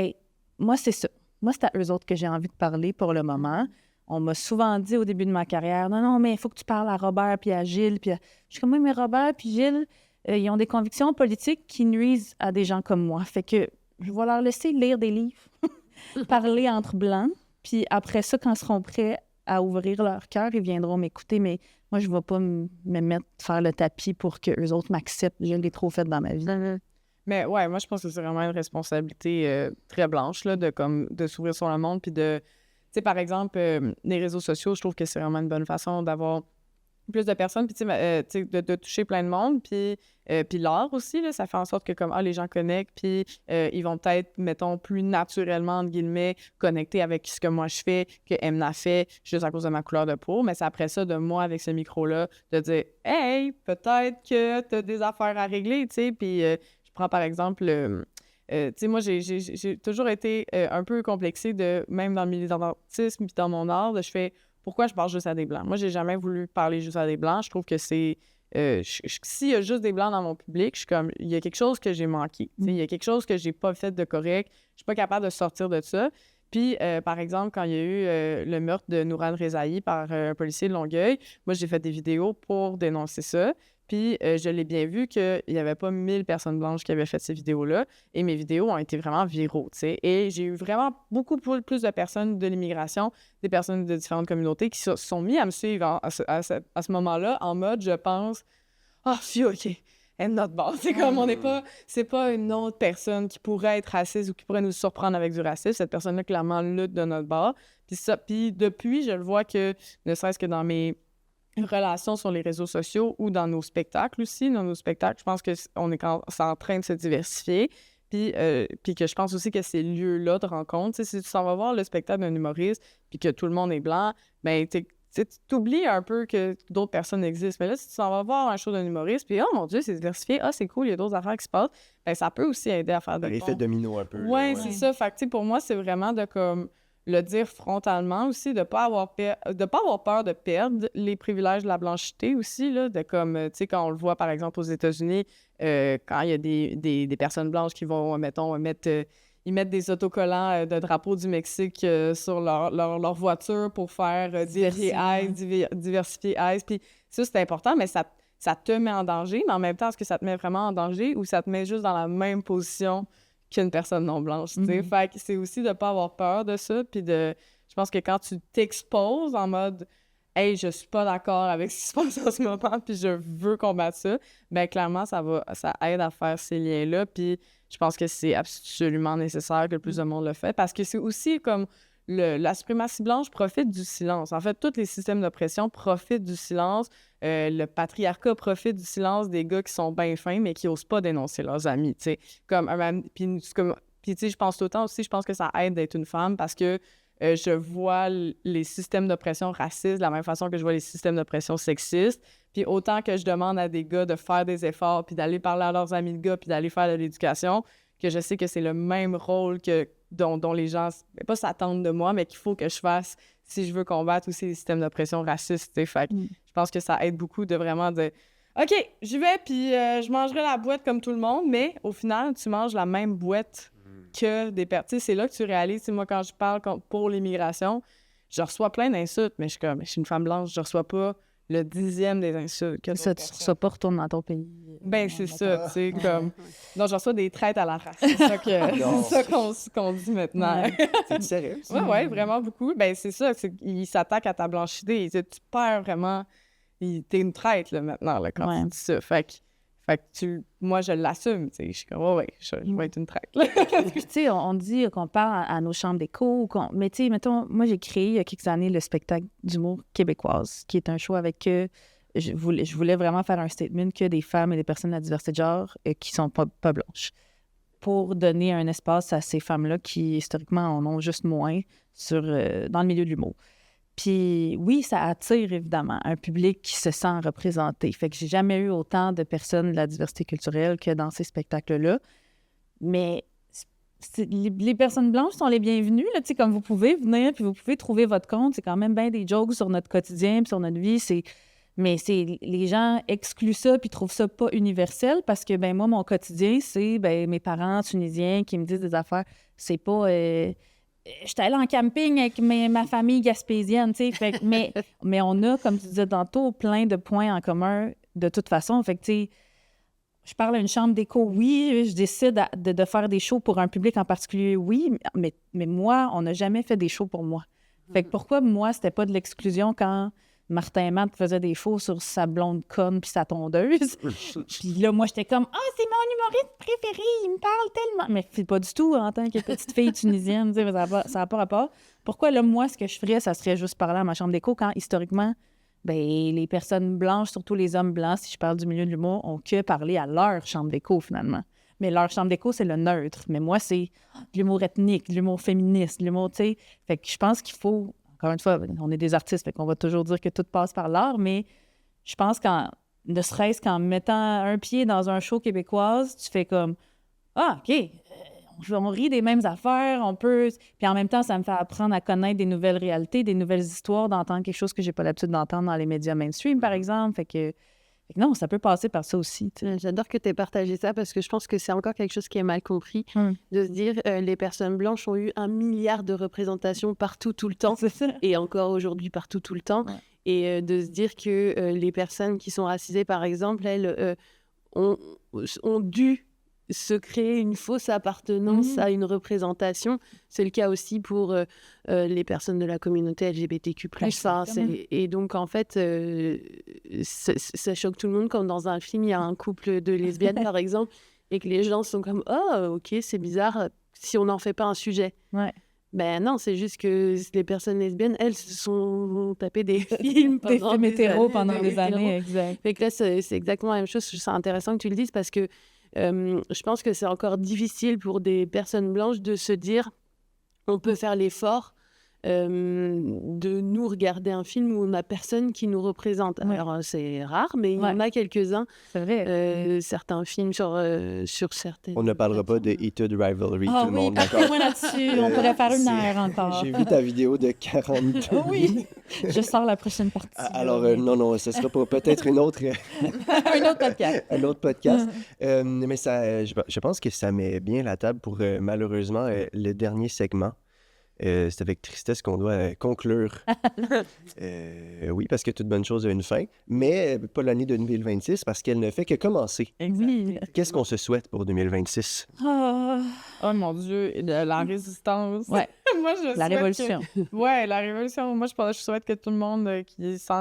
moi, c'est ça. Moi, c'est à eux autres que j'ai envie de parler pour le moment. On m'a souvent dit au début de ma carrière, non, mais il faut que tu parles à Robert puis à Gilles. Puis je suis comme, oui, mais Robert puis Gilles, ils ont des convictions politiques qui nuisent à des gens comme moi. Fait que je vais leur laisser lire des livres, parler entre blancs. Puis après ça, quand ils seront prêts à ouvrir leur cœur, ils viendront m'écouter. Mais moi, je ne vais pas me mettre faire le tapis pour qu'eux autres m'acceptent. Je l'ai trop fait dans ma vie. Mais ouais, moi, je pense que c'est vraiment une responsabilité très blanche, là, de s'ouvrir sur le monde. Puis de, tu sais, par exemple, les réseaux sociaux, je trouve que c'est vraiment une bonne façon d'avoir plus de personnes, puis tu sais, de toucher plein de monde, puis l'art aussi, là, ça fait en sorte que comme les gens connectent, puis ils vont peut-être, mettons, plus naturellement, entre guillemets, connecter avec ce que moi je fais, que Emna fait, juste à cause de ma couleur de peau, mais c'est après ça, de moi, avec ce micro-là, de dire « Hey, peut-être que t'as des affaires à régler », tu sais, puis je prends par exemple... tu sais, moi, j'ai toujours été un peu complexée même dans le militantisme puis dans mon art, je fais pourquoi je parle juste à des Blancs. Moi, j'ai jamais voulu parler juste à des Blancs. Je trouve que c'est... s'il y a juste des Blancs dans mon public, je suis comme, il y a quelque chose que j'ai manqué. Il y a quelque chose que j'ai pas fait de correct. Je suis pas capable de sortir de ça. Puis, par exemple, quand il y a eu le meurtre de Nourane Rezaï par un policier de Longueuil, moi, j'ai fait des vidéos pour dénoncer ça. Puis, je l'ai bien vu qu'il n'y avait pas 1000 personnes blanches qui avaient fait ces vidéos-là. Et mes vidéos ont été vraiment viraux, tu sais. Et j'ai eu vraiment beaucoup plus de personnes de l'immigration, des personnes de différentes communautés qui se sont mis à me suivre à ce moment-là, en mode, je pense, « Ah, OK, elle est notre base. » C'est comme, c'est pas une autre personne qui pourrait être raciste ou qui pourrait nous surprendre avec du racisme. Cette personne-là, clairement, lutte de notre bord. Puis depuis, je le vois que, ne serait-ce que dans mes relations sur les réseaux sociaux ou dans nos spectacles aussi. Dans nos spectacles, je pense que c'est en train de se diversifier. Puis que je pense aussi que ces lieux-là de rencontre, tu sais, si tu s'en vas voir le spectacle d'un humoriste, puis que tout le monde est blanc, ben tu t'oublies un peu que d'autres personnes existent. Mais là, si tu s'en vas voir un show d'un humoriste, puis oh mon Dieu, c'est diversifié, ah c'est cool, il y a d'autres affaires qui se passent, ben ça peut aussi aider à faire des L'effet domino un peu. là, Ouais, c'est ça. Fait que, tu sais, pour moi, c'est vraiment de comme le dire frontalement aussi, de pas avoir peur de perdre les privilèges de la blanchité aussi, là, de comme, tu sais, quand on le voit, par exemple, aux États-Unis, quand il y a des personnes blanches qui vont, mettons, ils mettent des autocollants de drapeau du Mexique sur leur voiture pour faire diversifier ICE. Puis ça, c'est important, mais ça te met en danger, mais en même temps, est-ce que ça te met vraiment en danger ou ça te met juste dans la même position qu'une personne non blanche, tu sais? Fait que c'est aussi de pas avoir peur de ça, puis je pense que quand tu t'exposes en mode « Hey, je suis pas d'accord avec ce qui se passe en ce moment, puis je veux combattre ça », ben clairement, ça aide à faire ces liens-là, puis je pense que c'est absolument nécessaire que le plus de monde le fait, parce que c'est aussi comme la suprématie blanche profite du silence. En fait, tous les systèmes d'oppression profitent du silence. Le patriarcat profite du silence des gars qui sont bien fins, mais qui n'osent pas dénoncer leurs amis, tu sais. Puis, tu sais, je pense tout le temps aussi, je pense que ça aide d'être une femme parce que je vois les systèmes d'oppression racistes de la même façon que je vois les systèmes d'oppression sexistes. Puis autant que je demande à des gars de faire des efforts, puis d'aller parler à leurs amis de gars, puis d'aller faire de l'éducation, que je sais que c'est le même rôle dont les gens, pas s'attendent de moi, mais qu'il faut que je fasse si je veux combattre aussi les systèmes d'oppression racistes, tu sais. Fait que je pense que ça aide beaucoup de vraiment de « OK, j'y vais, puis je mangerai la boîte comme tout le monde », mais au final, tu manges la même boîte que des personnes. Tu sais, c'est là que tu réalises, moi, quand je parle pour l'immigration, je reçois plein d'insultes, mais je suis une femme blanche, je reçois pas le 10e des insultes que Ça, tu ne reçois pas retourner dans ton pays. Ben, c'est ça, tu sais, comme... Non, je reçois des traites à la race, c'est ça qu'on dit maintenant. C'est sérieux? Ouais, vraiment beaucoup. Ben, c'est ça, ils s'attaquent à ta blanchité. Tu perds vraiment... T'es une traite, là, maintenant, là, quand tu dis ça. Fait que moi, je l'assume, tu sais. Je suis comme, je vais être une traite, là. Puis, tu sais, on dit qu'on parle à nos chambres d'écho, mais tu sais, mettons, moi, j'ai créé il y a quelques années le spectacle d'humour québécoise, qui est un show avec je voulais vraiment faire un statement que des femmes et des personnes de la diversité de genre qui sont pas blanches, pour donner un espace à ces femmes-là qui, historiquement, en ont juste moins dans le milieu de l'humour. Puis oui, ça attire évidemment un public qui se sent représenté. Fait que j'ai jamais eu autant de personnes de la diversité culturelle que dans ces spectacles-là. Mais les personnes blanches sont les bienvenues, là, tu sais, comme vous pouvez venir, puis vous pouvez trouver votre compte. C'est quand même bien des jokes sur notre quotidien, puis sur notre vie. Mais les gens excluent ça puis trouvent ça pas universel parce que, ben moi, mon quotidien, c'est mes parents tunisiens qui me disent des affaires. C'est pas... J'étais allée en camping avec ma famille gaspésienne, tu sais. Mais on a, comme tu disais tantôt, plein de points en commun de toute façon. Fait que, tu sais, je parle à une chambre d'écho, oui. Je décide de faire des shows pour un public en particulier, oui. Mais moi, on n'a jamais fait des shows pour moi. Fait que pourquoi, moi, c'était pas de l'exclusion quand Martin Matt faisait des shows sur sa blonde conne puis sa tondeuse? Puis là, moi, j'étais comme « Ah, c'est mon humoriste préféré, il me parle tellement! » Mais c'est pas du tout en tant que petite fille tunisienne, ça n'a pas rapport. Pourquoi, là, moi, ce que je ferais, ça serait juste parler à ma chambre d'écho quand, historiquement, les personnes blanches, surtout les hommes blancs, si je parle du milieu de l'humour, ont que parlé à leur chambre d'écho, finalement. Mais leur chambre d'écho, c'est le neutre. Mais moi, c'est de l'humour ethnique, de l'humour féministe, de l'humour, tu sais. Fait que je pense qu'il faut... Encore une fois, on est des artistes, fait qu'on va toujours dire que tout passe par l'art, mais je pense ne serait-ce qu'en mettant un pied dans un show québécoise, tu fais comme « Ah, OK, on rit des mêmes affaires, on peut... » Puis en même temps, ça me fait apprendre à connaître des nouvelles réalités, des nouvelles histoires, d'entendre quelque chose que j'ai pas l'habitude d'entendre dans les médias mainstream, par exemple. Fait que non, ça peut passer par ça aussi. J'adore que tu aies partagé ça parce que je pense que c'est encore quelque chose qui est mal compris, de se dire les personnes blanches ont eu 1 milliard de représentations partout, tout le temps, et encore aujourd'hui partout, tout le temps, et de se dire que les personnes qui sont racisées, par exemple, elles ont dû se créer une fausse appartenance à une représentation. C'est le cas aussi pour les personnes de la communauté LGBTQ+. Et donc, en fait, ça choque tout le monde quand dans un film, il y a un couple de lesbiennes, par exemple, et que les gens sont comme « Oh, OK, c'est bizarre, si on n'en fait pas un sujet. » Ben non, c'est juste que les personnes lesbiennes, elles, se sont tapées des films hétéros pendant des années, exact. Fait que là, c'est exactement la même chose. Je trouve ça intéressant que tu le dises parce que Je pense que c'est encore difficile pour des personnes blanches de se dire on peut faire l'effort de nous regarder un film où on n'a personne qui nous représente. Ouais. Alors, c'est rare, mais il y en Ouais. a quelques-uns. C'est vrai. Certains films sur certaines... On ne parlera pas de Heated Rivalry, tout le oui, monde, d'accord? partez-moi là-dessus. On pourrait faire une heure encore. J'ai vu ta vidéo de 42 Oui, je sors la prochaine partie. Alors, non, ce sera peut-être une autre... Un autre podcast. un autre podcast. Mais ça, je pense que ça met bien la table pour, malheureusement, le dernier segment. C'est avec tristesse qu'on doit conclure. Oui, parce que toute bonne chose a une fin, mais pas l'année de 2026 parce qu'elle ne fait que commencer. Oui. Qu'est-ce qu'on se souhaite pour 2026? Ah, Oh mon Dieu, la résistance. Ouais. Moi, je la souhaite révolution. Ouais, la révolution. Moi, je souhaite que tout le monde qui sent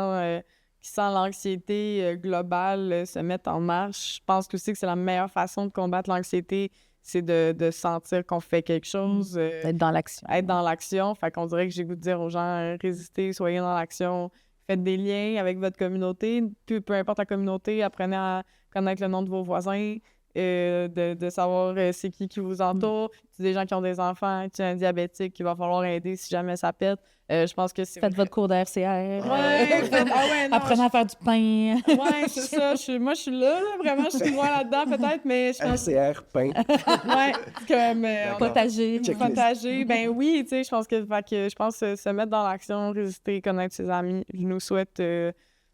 l'anxiété globale se mette en marche. Je pense aussi que c'est la meilleure façon de combattre l'anxiété, c'est de sentir qu'on fait quelque chose. Être dans l'action. Être dans l'action. Fait qu'on dirait que j'ai goût de dire aux gens, résistez, soyez dans l'action, faites des liens avec votre communauté. Peu importe la communauté, apprenez à connaître le nom de vos voisins, de savoir c'est qui vous entoure. C'est des gens qui ont des enfants, tu es un diabétique qu'il va falloir aider si jamais ça pète. Je pense que c'est... Faites votre cours de RCR. Non, Apprenez à faire du pain. Ouais, c'est ça. Moi, je suis là, vraiment, je suis loin là-dedans, peut-être, mais je pense... RCR, pain. Ouais, comme... Potager. Checklist. Potager, ben oui, tu sais, je pense que se mettre dans l'action, résister, connaître ses amis, je nous souhaite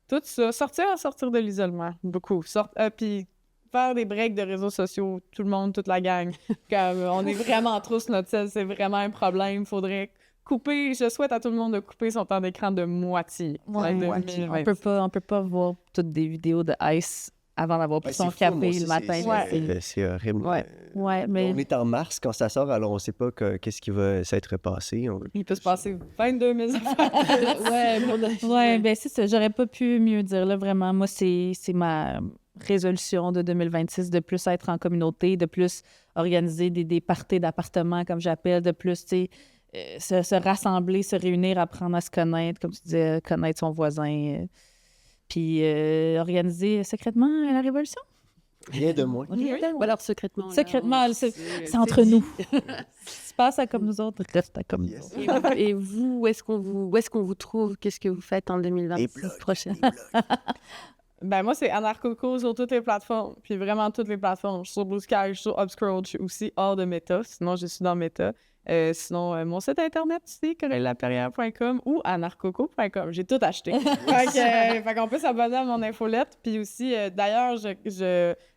tout ça. Sortir de l'isolement, beaucoup. Puis faire des breaks de réseaux sociaux, tout le monde, toute la gang. Comme on est vraiment tous notre sel, c'est vraiment un problème. Faudrait couper, je souhaite à tout le monde de couper son temps d'écran de moitié. Ouais, on peut pas voir toutes des vidéos de Ice avant d'avoir pris son café le matin. C'est horrible. Ouais, mais... On est en mars quand ça sort, alors on ne sait pas qu'est-ce qui va s'être passé. Il peut se passer 22 000 affaires. Ouais, ben c'est ça. J'aurais pas pu mieux dire, là, vraiment. Moi, c'est ma résolution de 2026, de plus être en communauté, de plus organiser des parties d'appartements, comme j'appelle, de plus, tu sais, se rassembler, se réunir, apprendre à se connaître, comme tu disais, connaître son voisin, puis organiser secrètement la révolution. Rien de moins. Ou alors secrètement. Secrètement, c'est entre nous. Si tu passes à comme nous autres, reste à comme nous autres. Et vous, où est-ce qu'on vous trouve? Qu'est-ce que vous faites en 2026 prochaine? Ben moi, c'est Anarcoco sur toutes les plateformes, puis vraiment toutes les plateformes. Je suis sur Blue Sky, je suis sur Upscroll, je suis aussi hors de Meta, sinon je suis dans Meta. Sinon, mon site internet, c'est corellelaperrière.com ou anarcoco.com. J'ai tout acheté. Fait qu'on peut s'abonner à mon infolette. Puis aussi, d'ailleurs,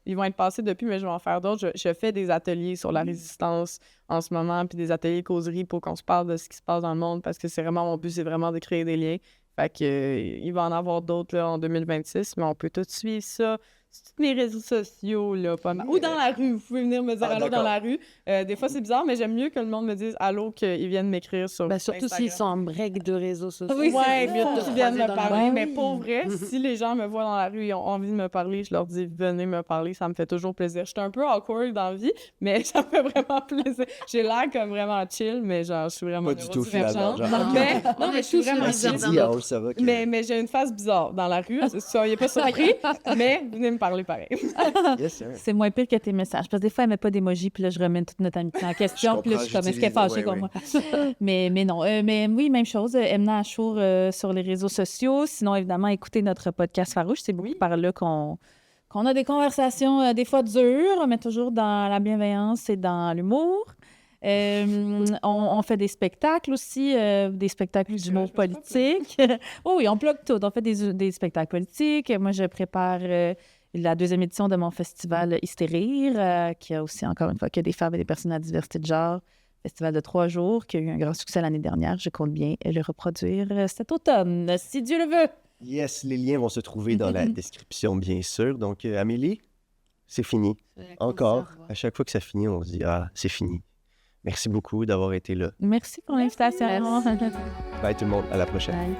ils vont être passés depuis, mais je vais en faire d'autres. Je fais des ateliers sur la résistance en ce moment, puis des ateliers causeries pour qu'on se parle de ce qui se passe dans le monde, parce que c'est vraiment mon but, c'est vraiment de créer des liens. Fait que, il va en avoir d'autres là, en 2026, mais on peut tout suivre ça sur tous mes réseaux sociaux, là, pas mal. Ou dans la rue, vous pouvez venir me dire allô dans la rue. Des fois, c'est bizarre, mais j'aime mieux que le monde me dise allô qu'ils viennent m'écrire sur surtout Instagram. s'ils sont en break de réseaux sociaux. Oui, ouais, c'est mieux de qu'ils viennent me croiser dans la parler. rue. Mais pour vrai, si les gens me voient dans la rue et ont envie de me parler, je leur dis venez me parler, ça me fait toujours plaisir. Je suis un peu awkward dans la vie, mais ça me fait vraiment plaisir. J'ai l'air comme vraiment chill, mais genre, je suis vraiment Pas du tout, finalement. Non, mais je suis vraiment chill. Mais j'ai une face bizarre dans la rue, soyez pas surpris, mais venez me parler pareil. Yes, c'est moins pire que tes messages. Parce que des fois, elle met pas d'émoji, puis là, je remets toute notre amitié en question, puis là, je suis comme, est-ce qu'elle est fâchée comme moi? Mais non. Mais oui, même chose. Emna Achour sur les réseaux sociaux. Sinon, évidemment, écoutez notre podcast Farouche. C'est beaucoup par là qu'on a des conversations des fois dures, mais toujours dans la bienveillance et dans l'humour. On fait des spectacles aussi, des spectacles d'humour politique. Oui, on bloque tout. On fait des spectacles politiques. Moi, je prépare la deuxième édition de mon festival Hystérir, qui a aussi, encore une fois, que des femmes et des personnes à diversité de genre. Festival de 3 jours, qui a eu un grand succès l'année dernière. Je compte bien le reproduire cet automne, si Dieu le veut. Yes, les liens vont se trouver dans la description, bien sûr. Donc, Amélie, c'est fini. Encore, à chaque fois que ça finit, on se dit « Ah, c'est fini ». Merci beaucoup d'avoir été là. Merci pour l'invitation. Bye tout le monde, à la prochaine. Bye.